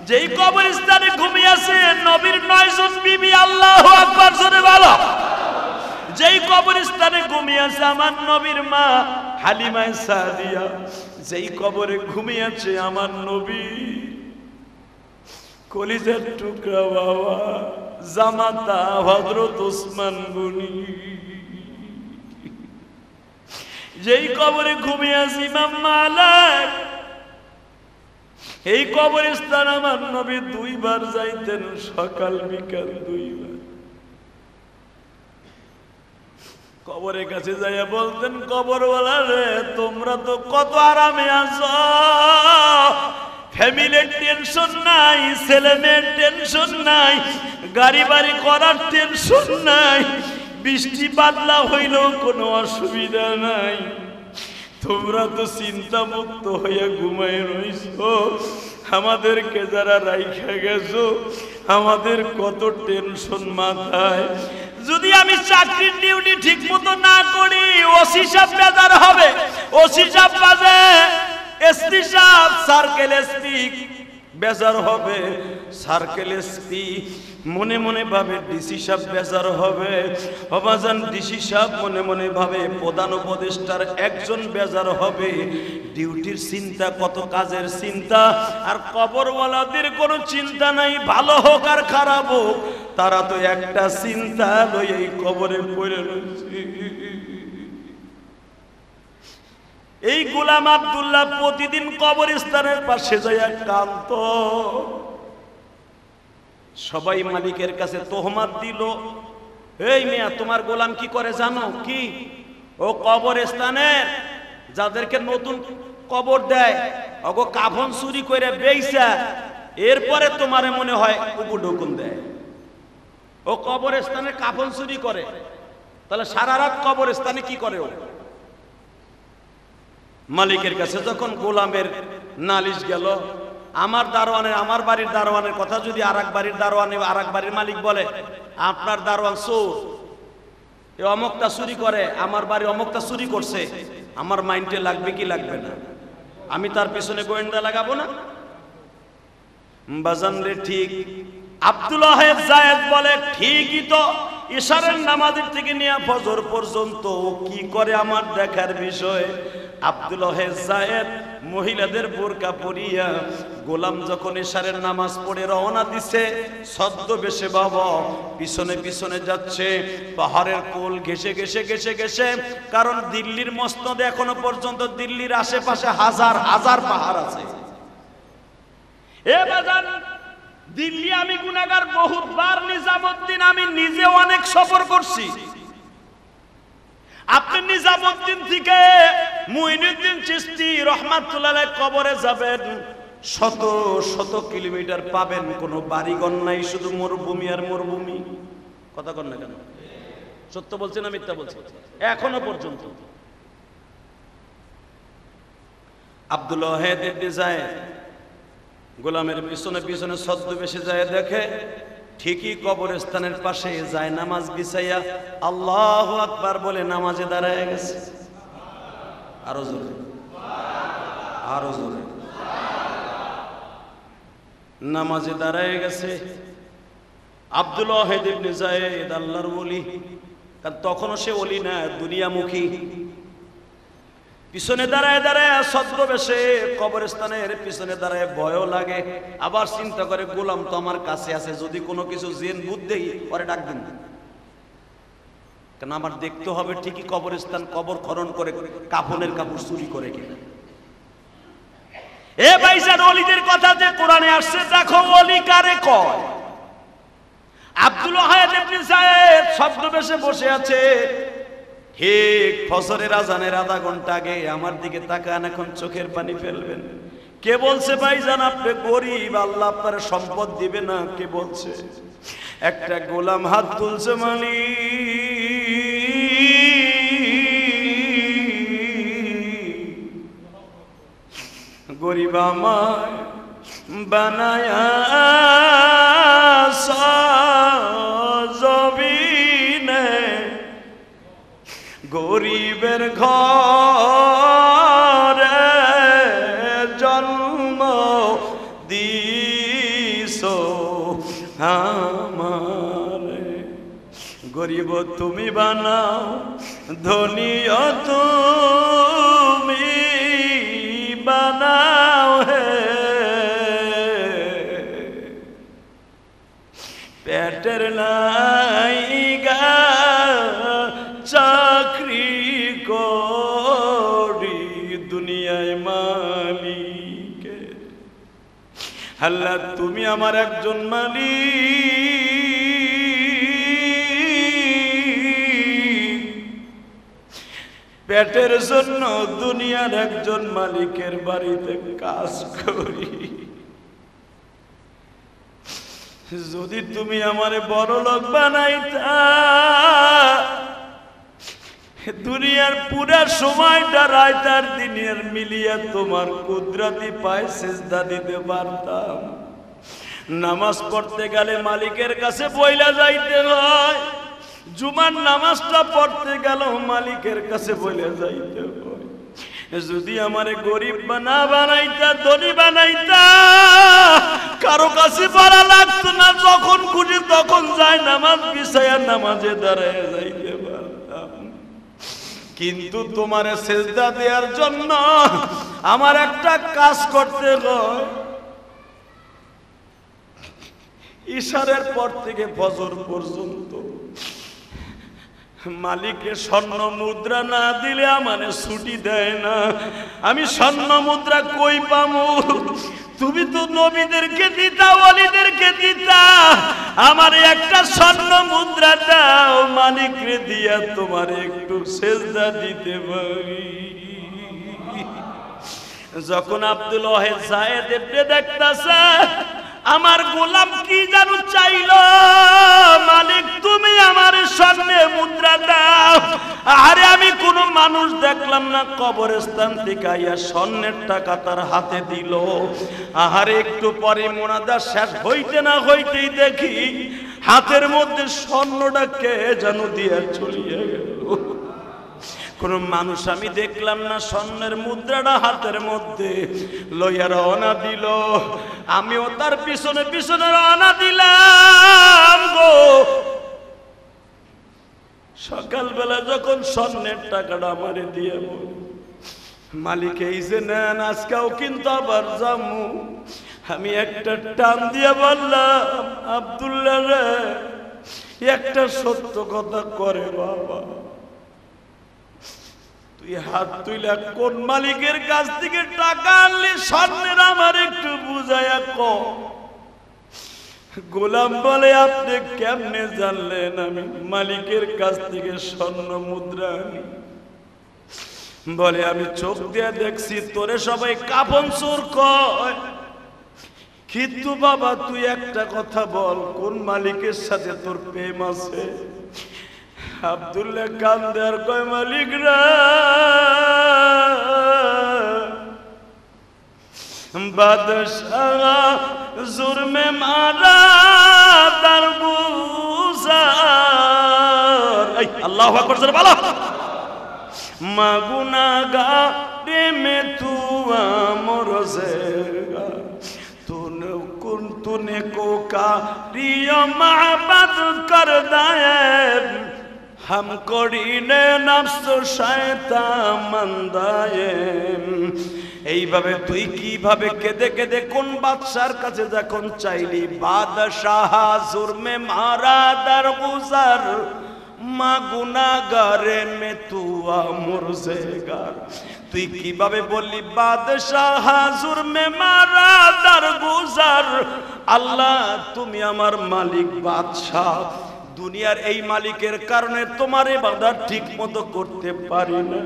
যেই কবরস্থানে ঘুমিয়ে আছে নবীর 9 জন বিবি, আল্লাহু আকবার জোরে বলো। যেই কবরস্থানে ঘুমিয়ে আছে আমার নবীর মা হালিমা সাদিয়া, যেই কবরে ঘুমিয়ে আছে আমার নবী কলিজার টুকরা বাবা জামাতা হযরত ওসমান গনি, যেই কবরে ঘুমিয়ে আছে ইমাম মালিক, এই কবরস্থান আমার নবী 2 বার যাইতেন, সকাল বিকাল 2 বার। কবরের কাছে যাইয়া বলতেন, কবরওয়ালা রে তোমরা তো কত আরামে আছো, ফ্যামিলির টেনশন নাই, ছেলে মেয়ের টেনশন নাই, গাড়ি বাড়ি করার টেনশন নাই, বৃষ্টি বাদলা হইলেও কোনো অসুবিধা নাই, তোমরা তো চিন্তা মুক্ত হইয়া ঘুমায় রইছো। আমাদেরকে যারা রাইখা গেছো আমাদের কত টেনশন মাথায়। যদি আমি চাকরির ডিউটি ঠিক মতো না করি ওসি সাহেব বেজার হবে, ওসি সাহেব বাজে, এসপি সাহেব সার্কেল এসপি বেজার হবে, সার্কেল এসপি মনে মনে ভাবে ডিসি সাহেব বেজার হবে, অবাজান ডিসি সাহেব মনে মনে ভাবে প্রধান উপদেষ্টার একজন বেজার হবে। ডিউটির চিন্তা কত কাজের চিন্তা, আর কবরওয়ালাদের কোনো চিন্তা নাই, ভালো হোক আর খারাপ হোক তারা তো একটা চিন্তা লই এই কবরে পড়ে রয়েছে। এই গোলাম আব্দুল্লাহ প্রতিদিন কবরস্থানের পাশে যাইয়া কাঁদত। সবাই মালিকের কাছে তোহমাত দিল, এই মিয়া তোমার গোলাম কি করে জানো কি? ও কবরস্থানের যাদেরকে নতুন কবর দেয় ওগো কাফন চুরি করে বেইসা এরপরে তোমারে মনে হয় উপঢৌকন দেয়। ও কবরস্থানে কাফন চুরি করে, তাহলে সারা রাত কবরস্থানে কি করে? ও মালিকের কাছে যখন গোলামের নালিশ গেল, আমার দারোয়ানের, আমার বাড়ির দারোয়ানের কথা যদি আরেক বাড়ির দারোয়ান আরেক বাড়ির মালিক বলে আপনার দারোয়ান চোর, এ অমুকটা চুরি করে, আমার বাড়ি অমুকটা চুরি করছে, আমার মাইন্ডে লাগবে কি লাগবে না? আমি তার পিছনে গোয়েন্দা লাগাবো না? বাজান রে ঠিক আব্দুল ওয়াহেদ জায়েদ বলে ঠিকই তো, ইশারের নামাজের থেকে নিয়ে ফজর পর্যন্ত কি করে আমার দেখার বিষয়। আব্দুল ওয়াহেদ জায়েদ মহিলাদের বোরকা পরিয়া গোলাম যখন ইশারের নামাজ পড়ে রওনা দিছে ছদ্মবেশে বাবা পিছনে পিছনে যাচ্ছে, পাহাড়ের কোল ঘেসে ঘেসে ঘেসে ঘেসে, কারণ দিল্লির মসনদে এখনো পর্যন্ত দিল্লির আশেপাশে হাজার হাজার পাহাড় আছে। এ বাজান দিল্লি আমি গুনাহগার বহুতবার, নিজামউদ্দিন আমি নিজে অনেক সফর করছি। আপনি নিজামউদ্দিন থেকে মুঈনুদ্দিন চিশতি রাহমাতুল্লাহ আলাইহি কবরে যাবেন, শত শত কিলোমিটার পাবেন, কোনো বাড়িঘর নাই, শুধু মরুভূমি আর মরুভূমি। কথা কন না কেন? সত্য বলছি না মিথ্যা বলছি? এখনো পর্যন্ত আব্দুল ওয়াহেদ ইবনে জায়েদ গোলামের পিছনে পিছনে ছদ্মবেশে যায়, দেখে ঠিকই কবরস্থানের পাশে যায় নামাজ বিছাইয়া আল্লাহু আকবার বলে নামাজে দাঁড়ায় গেছে। আরো জোরে, আরো জোরে। নামাজে দাঁড়ায় গেছে। আব্দুল ওয়াহিদ ইবনে যায়েদ আল্লাহর ওলি, কারণ তখনও সে ওলি না, দুনিয়ামুখী। পিছনে দাঁড়ায় দাঁড়ায় ছদ্মবেশে কবরস্থানের পিছনে দাঁড়ায় ভয়ও লাগে, আবার চিন্তা করে গোলাম তো আমার কাছে আছে, যদি কোনো কিছু জিন বুদ্ধি পরে ডাক দিন, কেন আমার দেখতে হবে ঠিকই কবরস্থান কবর খনন করে কাফনের কাপড় চুরি করে কিনা। এ ভাইজান, ওলিদের কথা যে কোরআনে আসছে, দেখো ওলি কারে কয়। আব্দুল ওয়াহিদ ইবনে যায়েদ ছদ্মবেশে বসে আছে, ঠিক ফজরের আজানের আধা ঘন্টা আগে আমার দিকে তাকান, এখন চোখের পানি ফেলবেন। কে বলছে ভাইজান আপনি গরিব, আল্লাহ আপনার সম্পদ দিবে না? কে বলছে? একটা গোলাম হাত তুলছে, গরিব আমায় বানায়া জবিনে, গরিবের ঘরে জন্ম দিছো আমারে। গরিব তুমি বানাও, ধনীও তুমি বানাও হে। পেটের নাইগা চাকরি করি দুনিয়ায় মালিক, আল্লাহ তুমি আমার একজন মালিক, পেটের জন্য দুনিয়ার একজন মালিকের বাড়িতে কাজ করি। যদি তুমি আমারে বড় লোক বানাইতা, দুনিয়ার পুরা সময়টা রাত আর দিনের মিলিয়ে তোমার কুদরতি পায়ে সিজদা দিতে পারতাম। নামাজ পড়তে গেলে মালিকের কাছে বইলা যাইতে হয়, জুমার নামাজটা পড়তে গেল মালিকের কাছে বইলা যাইতে হয়। যদি আমারে গরিব বানাইতা, ধনী বানাইতা, কারো কাছে পড়া লাগতো না, যখন খুশি তখন যায় নামাজ বিছায়া নামাজে দাঁড়ায় যাইতে পারতাম। কিন্তু তোমারে সেজদা দেওয়ার জন্য আমার একটা কাজ করতে হয়। ইশারের পর থেকে ফজর পর্যন্ত মালিকের স্বর্ণ মুদ্রা না দিলে আমারে ছুটি দেয় না। আমি স্বর্ণ মুদ্রা কই পামু? তুমি তো নবীদেরকে দিতা, ওলিদেরকে দিতা, আমার একটা স্বর্ণ মুদ্রা দাও, মালিকরে দিয়া তোমার একটু সেজদা দিতে পারি। যখন আব্দুল ওয়াহিদ যায়েদ ইবনে দেখতাছে আমার গোলাম কি জানো চাইলো, মালিক তুমি আমার স্বর্ণে মুদ্রা দাও। আরে আমি কোন মানুষ দেখলাম না কবরস্থান থেকে আইয়া স্বর্ণের টাকা তার হাতে দিল। আহারে একটু পরে মোনাজা শেষ হইতে না হইতেই দেখি হাতের মধ্যে স্বর্ণটা কে যেন দিয়ে চলিয়ে গেল। কোন মানুষ আমি দেখলাম না, স্বর্ণের মুদ্রাটা হাতের মধ্যে লইয়া রওনা দিল। আমিও তার পিছনে পিছনে রওনা দিলাম গো। সকালবেলা যখন স্বর্ণের টাকাটা আমারে দিয়ে মালিক এই যে নেন, আজকেও কিন্তু আবার যামু। আমি একটা টান দিয়ে বললাম, আব্দুল্লাহ রে একটা সত্য কথা করে বাবা, তুই হাত তুইলা কোন মালিকের কাছ থেকে টাকা আনলি স্বর্ণের আমার একটু বুঝাইয়া কও। গোলাম বলে আপনি কেমনে জানলেন আমি মালিকের কাছ থেকে স্বর্ণ মুদ্রা আনি? বলে আমি চোখ দিয়ে দেখছি, তোরে সবাই কাফন চোর কয়, কিন্তু বাবা তুই একটা কথা বল, কোন মালিকের সাথে তোর প্রেম আছে? আব্দুল্লাহ কান্দে আর কয়, মালিক রা বাদশাহ জুরমে মারা দারগুজার। আল্লাহু আকবার জোরে বলো। মা গুনাহগারে মে তু আমরজেগা, তুনে কোন तूने को कारियो महबत कर दाए हम करीने नफ्स शैतान मंदाए এইভাবে তুই কিভাবে কেঁদে কেঁদে কোন বাদশার কাছে যখন চাইলি বাদশাহ জুরমে মারা দার গুজার মা গুনাহগারে মে তু আমরজেগার তুই কিভাবে বললি বাদশাহ জুরমে মারা দার গুজার আল্লাহ তুমি আমার মালিক বাদশাহ দুনিয়ার এই মালিকের কারণে তোমার ইবাদত ঠিক মতো করতে পারি না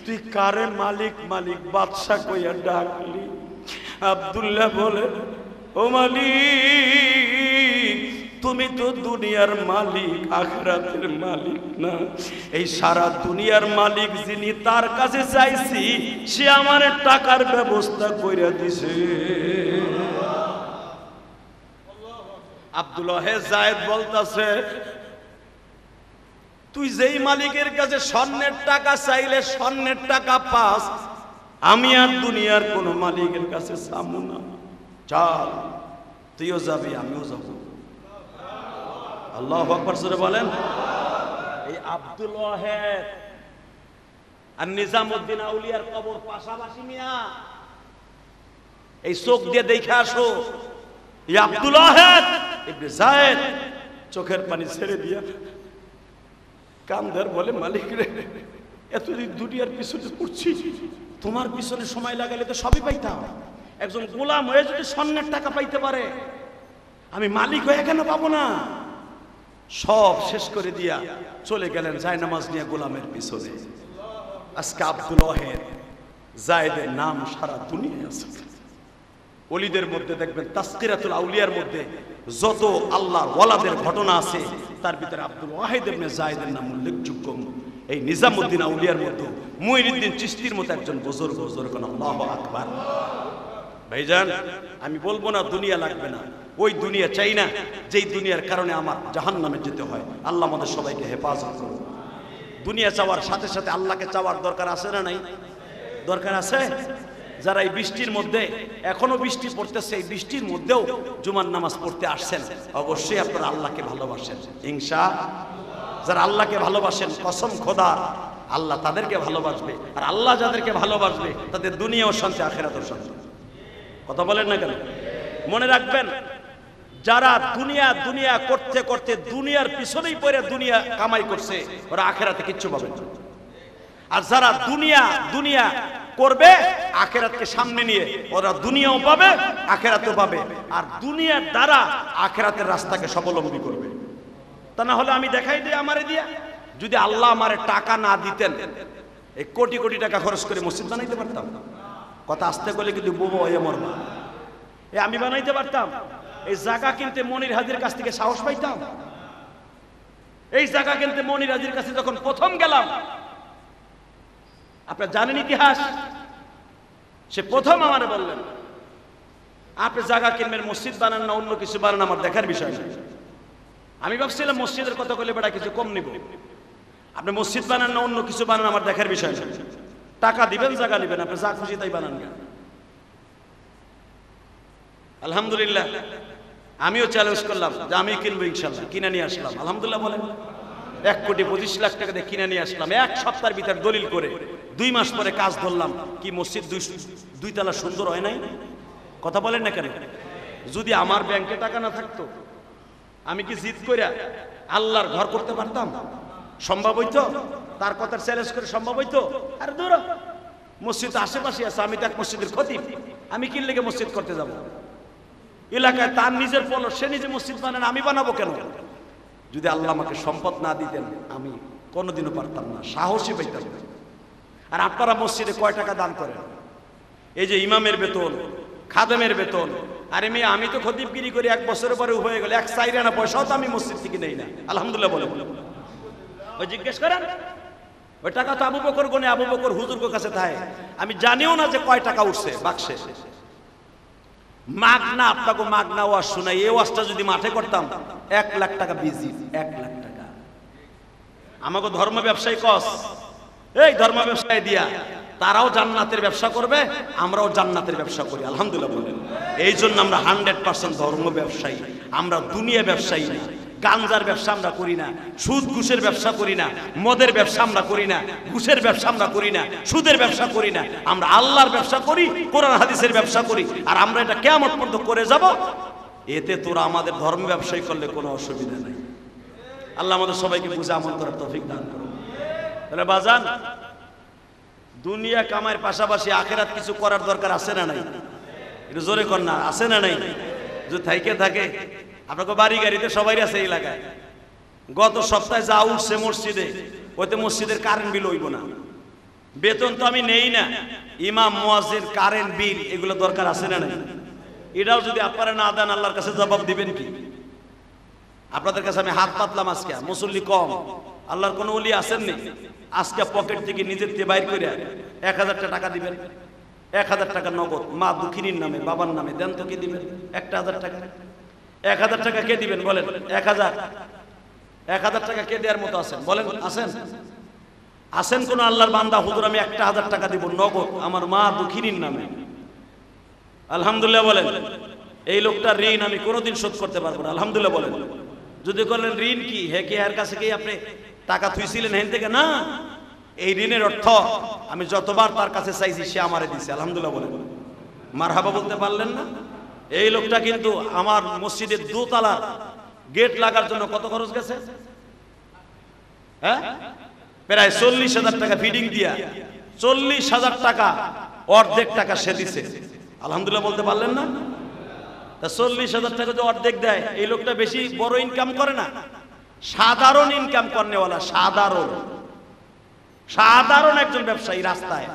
তুই কারে মালিক মালিক বাদশা কইয়া ডাকলি আব্দুল্লাহ বলে ও মালিক তুমি তো দুনিয়ার মালিক আখিরাতের মালিক না এই সারা দুনিয়ার মালিক যিনি তার কাছে চাইছি সে আমার টাকার ব্যবস্থা কইরা দিছে আব্দুল্লাহ যায়েদ বলতাছে তুই যেই মালিকের কাছে স্বর্ণের টাকা চাইলে স্বর্ণের টাকা পাস আমি আর দুনিয়ার কোন মালিকের কাছে চাবো না চল তুইও যাবি আমিও যাব আল্লাহু আকবার জোরে বলেন এই আব্দুল ওয়াহেদ আর নিজামউদ্দিন আউলিয়ার কবর পাশাপাশি মিয়া এই চোখ দিয়ে দেখে আসো এই আব্দুল ওয়াহেদ ইবনে যায়েদ চোখের পানি ছেড়ে দিয়া কামদার বলে মালিক রে এতদিন দুনিয়ার পিছনে পড়ছি তোমার পিছনে সময় লাগালে তো সবই পাইতাম একজন গোলাম হয়ে যদি স্বর্ণের টাকা পাইতে পারে আমি মালিক হয়ে কেন পাবো না সব শেষ করে দিয়া চলে গেলেন জায়নামাজ নিয়ে গোলামের পিছনে আজকে আব্দুল ওয়াহেদ যায়েদের নাম সারা দুনিয়ায় আছে ওলিদের মধ্যে দেখবেন তাসকিরাতুল আউলিয়ার মধ্যে যত আল্লাহর ওয়ালাদের ঘটনা আছে তার ভিতরে আব্দুল ওয়াহিদ ইবনে যায়েদের নাম উল্লেখযোগ্য এই নিজামউদ্দিন আউলিয়ার মধ্যে মুঈনুদ্দিন চিশতির মতো একজন বুজুর্গ কোন আল্লাহু আকবার ভাইজান আমি বলবো না দুনিয়া লাগবে না ওই দুনিয়া চাই না যেই দুনিয়ার কারণে আমার জাহান্নামে যেতে হয় আল্লাহ আমাদের সবাইকে হেফাজত করুন দুনিয়া চাওয়ার সাথে সাথে আল্লাহকে চাওয়ার দরকার আছে না নাই দরকার আছে যারা এই বৃষ্টির মধ্যে এখনো বৃষ্টি পড়তেছে এই বৃষ্টির মধ্যেও জুমার নামাজ পড়তে আসছেন অবশ্যই আপনারা আল্লাহকে ভালোবাসেন ইনশাআল্লাহ যারা আল্লাহকে ভালোবাসেন কসম খোদার আল্লাহ তাদেরকে ভালোবাসবে আর আল্লাহ যাদেরকে ভালোবাসবে তাদের দুনিয়াও শান্তি আখিরাতেও শান্তি কথা বলেন না কেন মনে রাখবেন যারা দুনিয়া দুনিয়া করতে করতে দুনিয়ার পিছনেই পড়ে দুনিয়া কামাই করছে ওরা আখিরাতে কিচ্ছু পাবে না আর যারা দুনিয়া দুনিয়া করবে আখিরাতকে সামনে নিয়ে ওরা দুনিয়াও পাবে আখিরাতও পাবে আর দুনিয়ার দ্বারা আখিরাতের রাস্তাকে স্বাবলম্বী করবে তা না হলে আমি দেখাই দিই আমারে দিয়া যদি আল্লাহ আমারে টাকা না দিতেন এই কোটি কোটি টাকা খরচ করে মসজিদ বানাইতে পারতাম কথা আসতে গেলে কিন্তু বোবো হয়ে মরবা এই আমি বানাইতে পারতাম এই জায়গা কিনতে মনির হাজির কাছ থেকে সাহস পাইতাম এই জায়গা কিনতে মনির হাজির কাছে যখন প্রথম গেলাম আপনারা জানেন ইতিহাস সে প্রথম আমারে বললেন আপনি জায়গা কিনবেন মসজিদ বানান না অন্য কিছু বানান আমার দেখার বিষয় না আমি ভাবছিলাম মসজিদের কথা বলে বেটা কিছু কম নিব আপনি মসজিদ বানান না অন্য কিছু বানান আমার দেখার বিষয় না টাকা দিবেন জায়গা নেবেন আপনি যা খুশি তাই বানান না আলহামদুলিল্লাহ আমিও চ্যালেঞ্জ করলাম যে আমি কিনবো ইনশাআল্লাহ কিনে নিয়ে আসলাম আলহামদুলিল্লাহ বলেন 1,25,00,000 টাকা দিয়ে কিনে নিয়ে আসলাম এক সপ্তাহের ভিতর দলিল করে 2 মাস পরে কাজ ধরলাম কি মসজিদ দুই তলা সুন্দর হয় নাই কথা বলেন না কেন যদি আমার ব্যাংকে টাকা না থাকতো আমি কি জিদ কইরা আল্লাহর ঘর করতে পারতাম সম্ভব হইতো তার কথার চ্যালেঞ্জ করে সম্ভব হইতো আরে দূর মসজিদ আশেপাশে আছে আমি তো এক মসজিদের খতিব আমি কি লেগে মসজিদ করতে যাব এলাকায় তার নিজের পলর সে নিজে মসজিদ বানান আমি বানাবো কেন যদি আল্লাহ আমাকে সম্পদ না দিতেন আমি কোনোদিনও পারতাম না সাহসী পাইতাম না আর আপনারা মসজিদে কয় টাকা দান করেন এই যে ইমামের বেতন খাদেমের বেতন আরে মেয়ে আমি তো খতিবগিরি করি 1 বছরের পরে হয়ে গেল 1 চাইরে না পয়সাও তো আমি মসজিদ থেকে নেই না আলহামদুলিল্লাহ বলে ওই জিজ্ঞেস করেন ওই টাকা তো আবু বকর গনে আবু বকর হুজুরের কাছে থাকে আমি জানিও না যে কয় টাকা উঠছে বাক্সে মাগনা আপনাকে মাগনা ওয়াজ শোনাই এই ওয়াজটা যদি মাঠে করতাম 1 লাখ টাকা বিজি 1 লাখ টাকা আমাকে ধর্ম ব্যবসায়ী কস এই ধর্ম ব্যবসায় দিয়া তারাও জান্নাতের ব্যবসা করবে, আমরাও জান্নাতের ব্যবসা করি, আলহামদুলিল্লাহ বলেন। এই জন্য আমরা 100% ধর্ম ব্যবসায়ী, আমরা দুনিয়া ব্যবসায়ী না। গাঞ্জার ব্যবসা আমরা করি না, সুদ ঘুষের ব্যবসা করি না, মদের ব্যবসা আমরা করি না, ঘুষের ব্যবসা আমরা করি না, সুদের ব্যবসা করি না। আমরা আল্লাহর ব্যবসা করি, কোরআন হাদিসের ব্যবসা করি, আর আমরা এটা কিয়ামত পর্যন্ত করে যাব। এতে তোরা আমাদের ধর্ম ব্যবসায়ী করলে কোনো অসুবিধা নেই। আল্লাহ আমাদের সবাইকে বুঝে আমল করার তৌফিক দান করুন। তাহলে বাজান, দুনিয়া কামাইয়ের পাশাপাশি আখেরাত কিছু করার দরকার আছে না নাই? একটু জোরে কর না, আছে না নাই? যদি থাইকে থাকে, আপনাকে বাড়ি গাড়িতে সবাই আছে এই এলাকায়। গত সপ্তাহে যা উঠছে মসজিদে, ওইতে মসজিদের কারেন্ট বিল হইব না। বেতন তো আমি নেই না, ইমাম মুয়াজ্জিন কারেন্ট বিল এগুলো দরকার আছে না নাই? এটাও যদি আপনারা না দেন, আল্লাহর কাছে জবাব দিবেন কি? আপনাদের কাছে আমি হাত পাতলাম, আজকে মুসল্লি কম, আল্লাহর কোন ওলি আসেননি, আজকে পকেট থেকে নিজের দিয়ে বাইর করে 1000 টাকা দিবেন, 1000 টাকা নগদ, মা দুঃখিনীর নামে, বাবার নামে দেন তো, কে দিবেন? 1000 টাকা। 1000 টাকা কে দিবেন বলেন? 1000 টাকা কে দেওয়ার মতো আছেন বলেন? আসেন? আসেন কোন আল্লাহর বান্দা, হুজুর আমি 1000 টাকা দিব নগদ আমার মা দুঃখিনীর নামে? আলহামদুলিল্লাহ বলেন। এই লোকটার ঋণ আমি কোনোদিন শোধ করতে পারবো না, আলহামদুলিল্লাহ বলেন। যদি বলেন ঋণ কি, হে কে এর কাছে কি আপনি টাকা থুইছিলেন হেন থেকে? না, এই ঋণের অর্থ আমি যতবার তার কাছে চাইছি সে আমারে দিছে, আলহামদুলিল্লাহ বলেন। মারহাবা বলতে পারলেন না? এই লোকটা কিন্তু আমার মসজিদের দোতলার গেট লাগার জন্য কত খরচ গেছে? হ্যাঁ, প্রায় 40,000 টাকা ফিডিং দিয়া 40,000 টাকা, অর্ধেক টাকা সে দিছে, আলহামদুলিল্লাহ বলতে পারলেন না? তা 40,000 টাকা যদি অর্ধেক দেয়, এই লোকটা বেশি বড় ইনকাম করে না, সাধারণ ইনকাম করেওয়ালা, সাধারণ একজন ব্যবসায়ী রাস্তায়।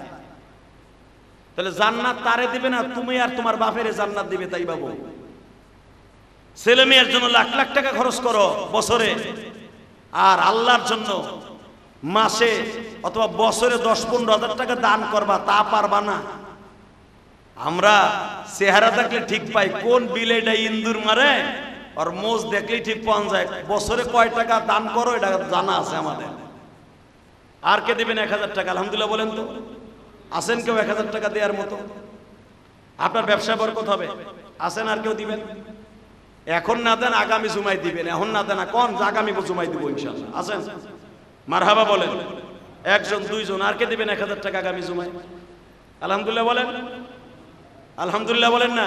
তাহলে জান্নাত তারে দিবে না, তুমি আর তোমার বাপের জান্নাত দিবে, তাই বাবু? ছেলে মেয়ের জন্য লাখ লাখ টাকা খরচ করো বছরে, আর আল্লাহর জন্য মাসে অথবা বছরে 10-15 হাজার টাকা দান করবা, তা পারবা না। আমরা চেহারা দেখলে ঠিক পাই কোন বিলেটা ইন্দুর মারে, আর মোজ দেখলেই ঠিক পাওয়া যায়। বছরে কয় টাকা দান করো এটা জানা আছে আমাদের। আর কে দিবেন 1000 টাকা? আলহামদুলিল্লাহ বলেন তো, আছেন কেউ 1000 টাকা দেওয়ার মতো? আপনার ব্যবসা বরকত হবে। আছেন আর কেউ দিবেন? এখন না দেন আগামী জুমায় দিবেন, এখন না দেন কোন আগামী জুমায় দিব ইনশাআল্লাহ। আছেন? মারহাবা বলেন। একজন, দুইজন, আর কে দিবেন 1000 টাকা আগামী জুমায়? আলহামদুলিল্লাহ বলেন। আলহামদুলিল্লাহ বলেন না?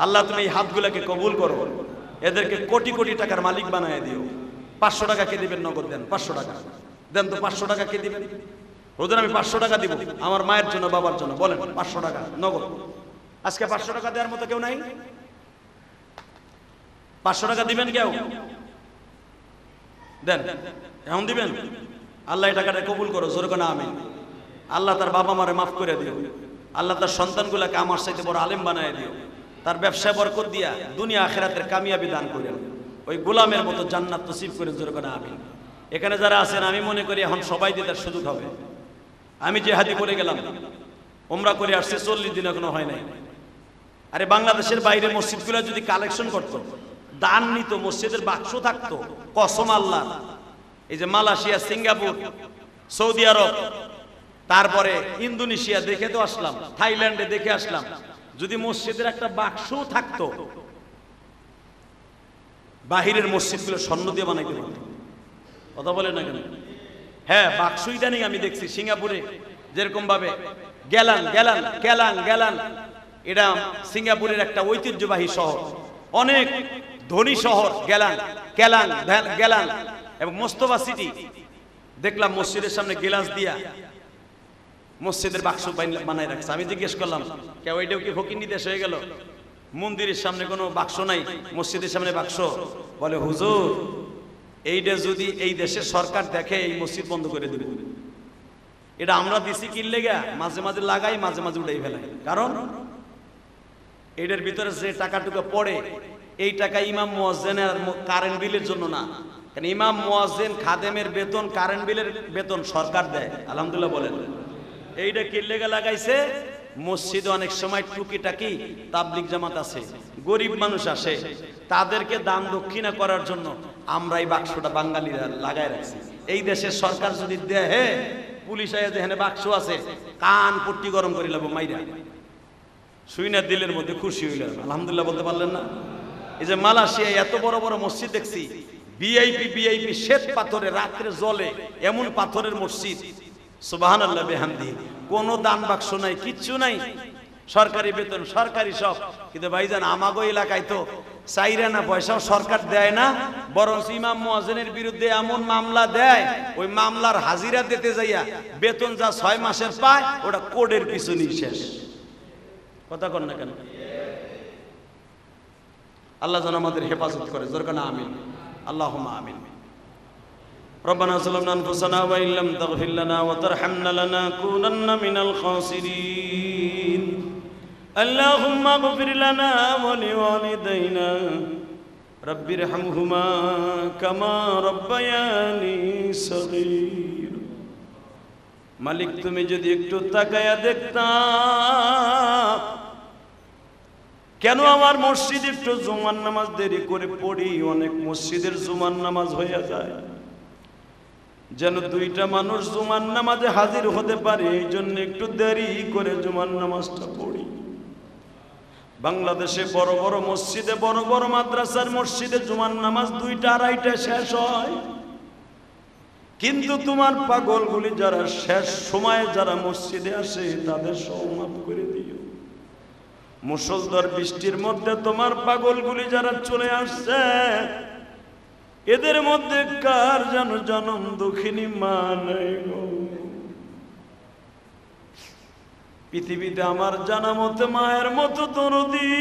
আল্লাহ তুমি এই হাতগুলোকে কবুল করো, এদেরকে কোটি কোটি টাকার মালিক বানায় দিও। 500 টাকা কে দিবেন নগদ? দেন 500 টাকা দেন তো। 500 টাকা কে দিবেন? হুজুর আমি 500 টাকা দিব আমার মায়ের জন্য, বাবার জন্য। বলেন 500 টাকা নগদ। আজকে 500 টাকা দেওয়ার মতো কেউ নাই? 500 টাকা দিবেন কেউ? দেন, এখন দিবেন। আল্লাহ এই টাকাটা কবুল করো, জোরে কোন আমিন। আল্লাহ তার বাবা মারে মাফ করে দিও, আল্লাহ তার সন্তানগুলোকে আমার সাথে বড় আলেম বানায় দিও, তার ব্যবসায় বরকত দিয়া দুনিয়া আখিরাতের কামিয়াবি দান করেন, ওই গোলামের মতো জান্নাত নসিব করে, জোরে কোন আমিন। এখানে যারা আছেন আমি মনে করি এখন সবাই দিদার সুযোগ হবে। আমি যে হাজি বলে গেলাম, উমরা করে আসছে 40 দিন এখনো হয় নাই। আরে বাংলাদেশের বাইরে মসজিদগুলো যদি কালেকশন করত, দান নিত, মসজিদের বাক্স থাকতো, কসম আল্লাহ। এই যে মালয়েশিয়া, সিঙ্গাপুর, সৌদি আরব, তারপরে ইন্দোনেশিয়া দেখে তো আসলাম, থাইল্যান্ডে দেখে আসলাম, যদি মসজিদের একটা বাক্স থাকতো, বাহিরের মসজিদগুলো স্বর্ণ দিয়ে বানাইতে পারত। কথা বলে না কেন? হ্যাঁ, বাক্স ইদানিং আমি দেখছি সিঙ্গাপুরে যেরকম ভাবে গেলান গেলান গেলান গেলান, এটা সিঙ্গাপুরের একটা ঐতিহ্যবাহী শহর, অনেক ধনী শহর। গেলান গেলান গেলান এবং মোস্তফা সিটি দেখলাম মসজিদের সামনে গিলাস দিয়া মসজিদের বাক্স বানায় রাখছে। আমি জিজ্ঞেস করলাম, কেউ এটাও কি ফকিন্নি দেশ হয়ে গেল? মন্দিরের সামনে কোনো বাক্স নাই, মসজিদের সামনে বাক্স। বলে হুজুর, এইটা যদি এই দেশের সরকার দেখে, এই মসজিদ বন্ধ করে দেবে। এটা আমরা দিছি কিনলে গা, মাঝে মাঝে লাগাই, মাঝে মাঝে উঠাই ফেলাই। কারণ এটার ভিতরে যে টাকাটুকু পড়ে, এই টাকা ইমাম মুয়াজ্জিনের কারেন্ট বিলের জন্য না। কারণ ইমাম মুয়াজ্জিন, খাদেমের বেতন, কারেন্ট বিলের বেতন সরকার দেয়, আলহামদুলিল্লাহ বলেন। এইটা কিনলে গা লাগাইছে। মসজিদে অনেক সময় টুকিটাকি তাবলিগ জামাত আছে, গরিব মানুষ আসে, তাদেরকে দান দক্ষিণা করার জন্য আমরা এই বাক্সটা বাঙালিরা লাগাই রাখছি। এই দেশের সরকার যদি দেয়, পুলিশ আয়া যেখানে বাক্স আছে কান পট্টি গরম করে লাবো মাইরা শুই না দিলের মধ্যে খুশি হইলেন আলহামদুলিল্লাহ বলতে পারলেন না? এই যে মালয়েশিয়ায় এত বড় বড় মসজিদ দেখছি, ভিআইপি শ্বেত পাথরে রাত্রে জ্বলে এমন পাথরের মসজিদ, সুবহানাল্লাহ বিহামদি। কোনো দান বাক্স নাই, কিচ্ছু নাই, সরকারি বেতন, সরকারি সব। কিন্তু ভাইজান আমাগো এলাকায় তো চাইরা না পয়সাও সরকার দেয় না, বরং ইমাম মুয়াজ্জিনের বিরুদ্ধে এমন মামলা দেয়, ওই মামলার হাজিরা দিতে যাইয়া বেতন যা 6 মাসের পায় ওটা কোডের পিছনেই শেষ। কথা কন না কেন? আল্লাহ যেন আমাদের হেফাজত করে, জোরকানা আমিন, আল্লাহুম্মা আমিন। ربنا ظلمنا أنفسنا وإن لم تغفر لنا وترحمنا لنكونن من الخاسرين اللهم اغفر لنا ولوالدينا رب ارحمهما كما ربياني صغير মালিক তুমি যদি একটু তাকায়া দেখতা কেন আমার মসজিদে একটু জুমার নামাজ দেরি করে পড়ি, অনেক মসজিদের জুমার নামাজ হয়ে যায়, যেন 2টা মানুষ জুমার নামাজে হাজির হতে পারে, এই জন্য একটু দেরি করে জুমার নামাজটা পড়ি। বাংলাদেশে বড় বড় মসজিদে, বড় বড় মাদ্রাসার মসজিদে জুমার নামাজ 2টা 2:30 শেষ হয়, কিন্তু তোমার পাগলগুলি যারা শেষ সময়ে যারা মসজিদে আসে তাদের সব মাফ করে দিও। মুষলধার বৃষ্টির মধ্যে তোমার পাগলগুলি যারা চলে আসছে এদের মধ্যে কার যেন জনম দুঃখিনী মা নাই গো। পৃথিবীতে আমার জানা মতে মায়ের মতো দরদি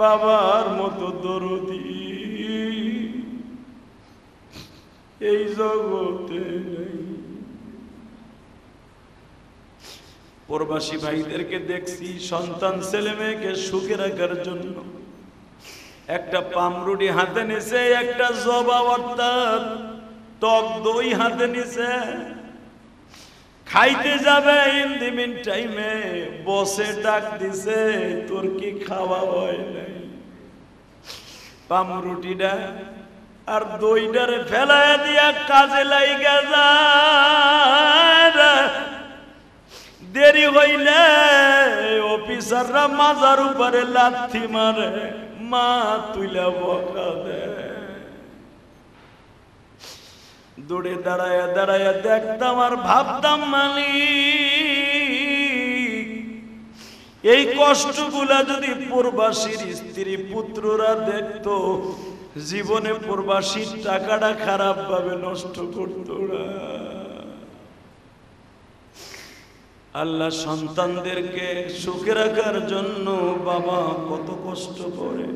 বাবার মতো দরদি এই জগতে নেই। প্রবাসী ভাইদেরকে দেখছি সন্তান ছেলে মেয়েকে সুখে রাখার জন্য একটা পামরুটি হাতে নিছে, একটা জবা অর্থাৎ টক দই হাতে নিছে, খাইতে যাবে ইন দি মিন টাইমে বসে ডাক দিছে, তোর কি খাওয়া হয় নাই? পামরুটিটা আর দইটারে ফেলায় দিয়া কাজে লাইগা যায়, দেরি হইলে অফিসাররা মাজার উপরে লাথি মারে, মা তুইলা বকা দে। দৌড়ে দাঁড়ায়া দাঁড়ায়া দেখতাম আর ভাবতাম মালিক এই কষ্টগুলা যদি প্রবাসীর স্ত্রী পুত্ররা দেখতো জীবনে প্রবাসীর টাকাটা খারাপ ভাবে নষ্ট করতো না। আল্লাহ সন্তানদেরকে সুখে রাখার জন্য বাবা কত কষ্ট করে,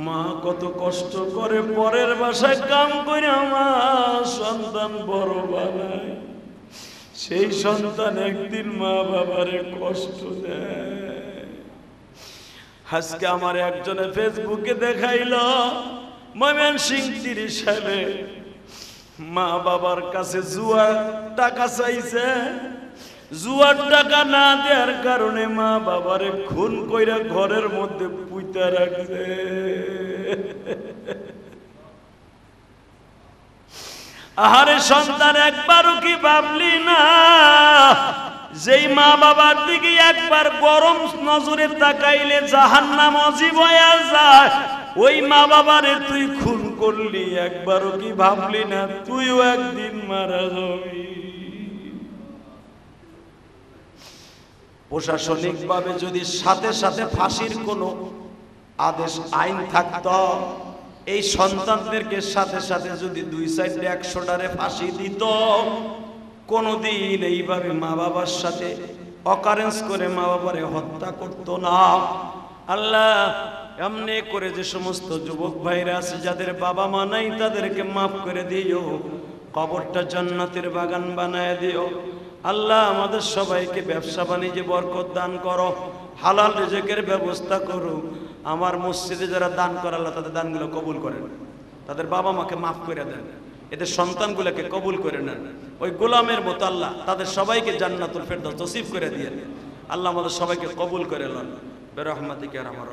মা কত কষ্ট করে, পরের বাসায় কাম করে আমার সন্তান বড় বানায়, সেই সন্তান একদিন মা বাবারে কষ্ট দেয়। আজকে আমার একজনে ফেসবুকে দেখাইল ময়মনসিংহ 30 সালে মা বাবার কাছে জুয়ার টাকা চাইছে, জুয়ার টাকা না দেওয়ার কারণে মা বাবারে খুন কইরা ঘরের মধ্যে পুইতা রাখছে। আহারে সন্তান একবারও কি ভাবলি না যেই মা বাবার দিকে একবার গরম নজরে তাকাইলে জাহান্নাম অজীব হয়ে যায়, ওই মা বাবারে তুই খুন করলি, একবারও কি ভাবলি না তুইও একদিন মারা যাবি? প্রশাসনিক ভাবে যদি সাথে সাথে ফাঁসির কোনো আদেশ আইন থাকতো, এই সন্তানদেরকে সাথে সাথে যদি 2 সাইডে 100টারে ফাঁসি দিত, কোনদিন এইভাবে মা বাবার সাথে অকারেন্স করে মা বাবারে হত্যা করতো না। আল্লাহ এমনি করে যে সমস্ত যুবক ভাইরা আছে যাদের বাবা মা নাই তাদেরকে মাফ করে দিও, কবরটা জান্নাতের বাগান বানায় দিও। আল্লাহ আমাদের সবাইকে ব্যবসা বাণিজ্যে বরকত দান করো, হালাল রিজিকের ব্যবস্থা করো। আমার মসজিদে যারা দান করে আল্লাহ তাদের দানগুলো কবুল করেন, তাদের বাবা মাকে মাফ করে দেন, এদের সন্তানগুলোকে কবুল করে নেন, ওই গোলামের মতো আল্লাহ তাদের সবাইকে জান্নাতুল ফেরদাউস নসিব করে দিয়ে। আল্লাহ আমাদের সবাইকে কবুল করে নেন, বেরহমাতিকে আমার।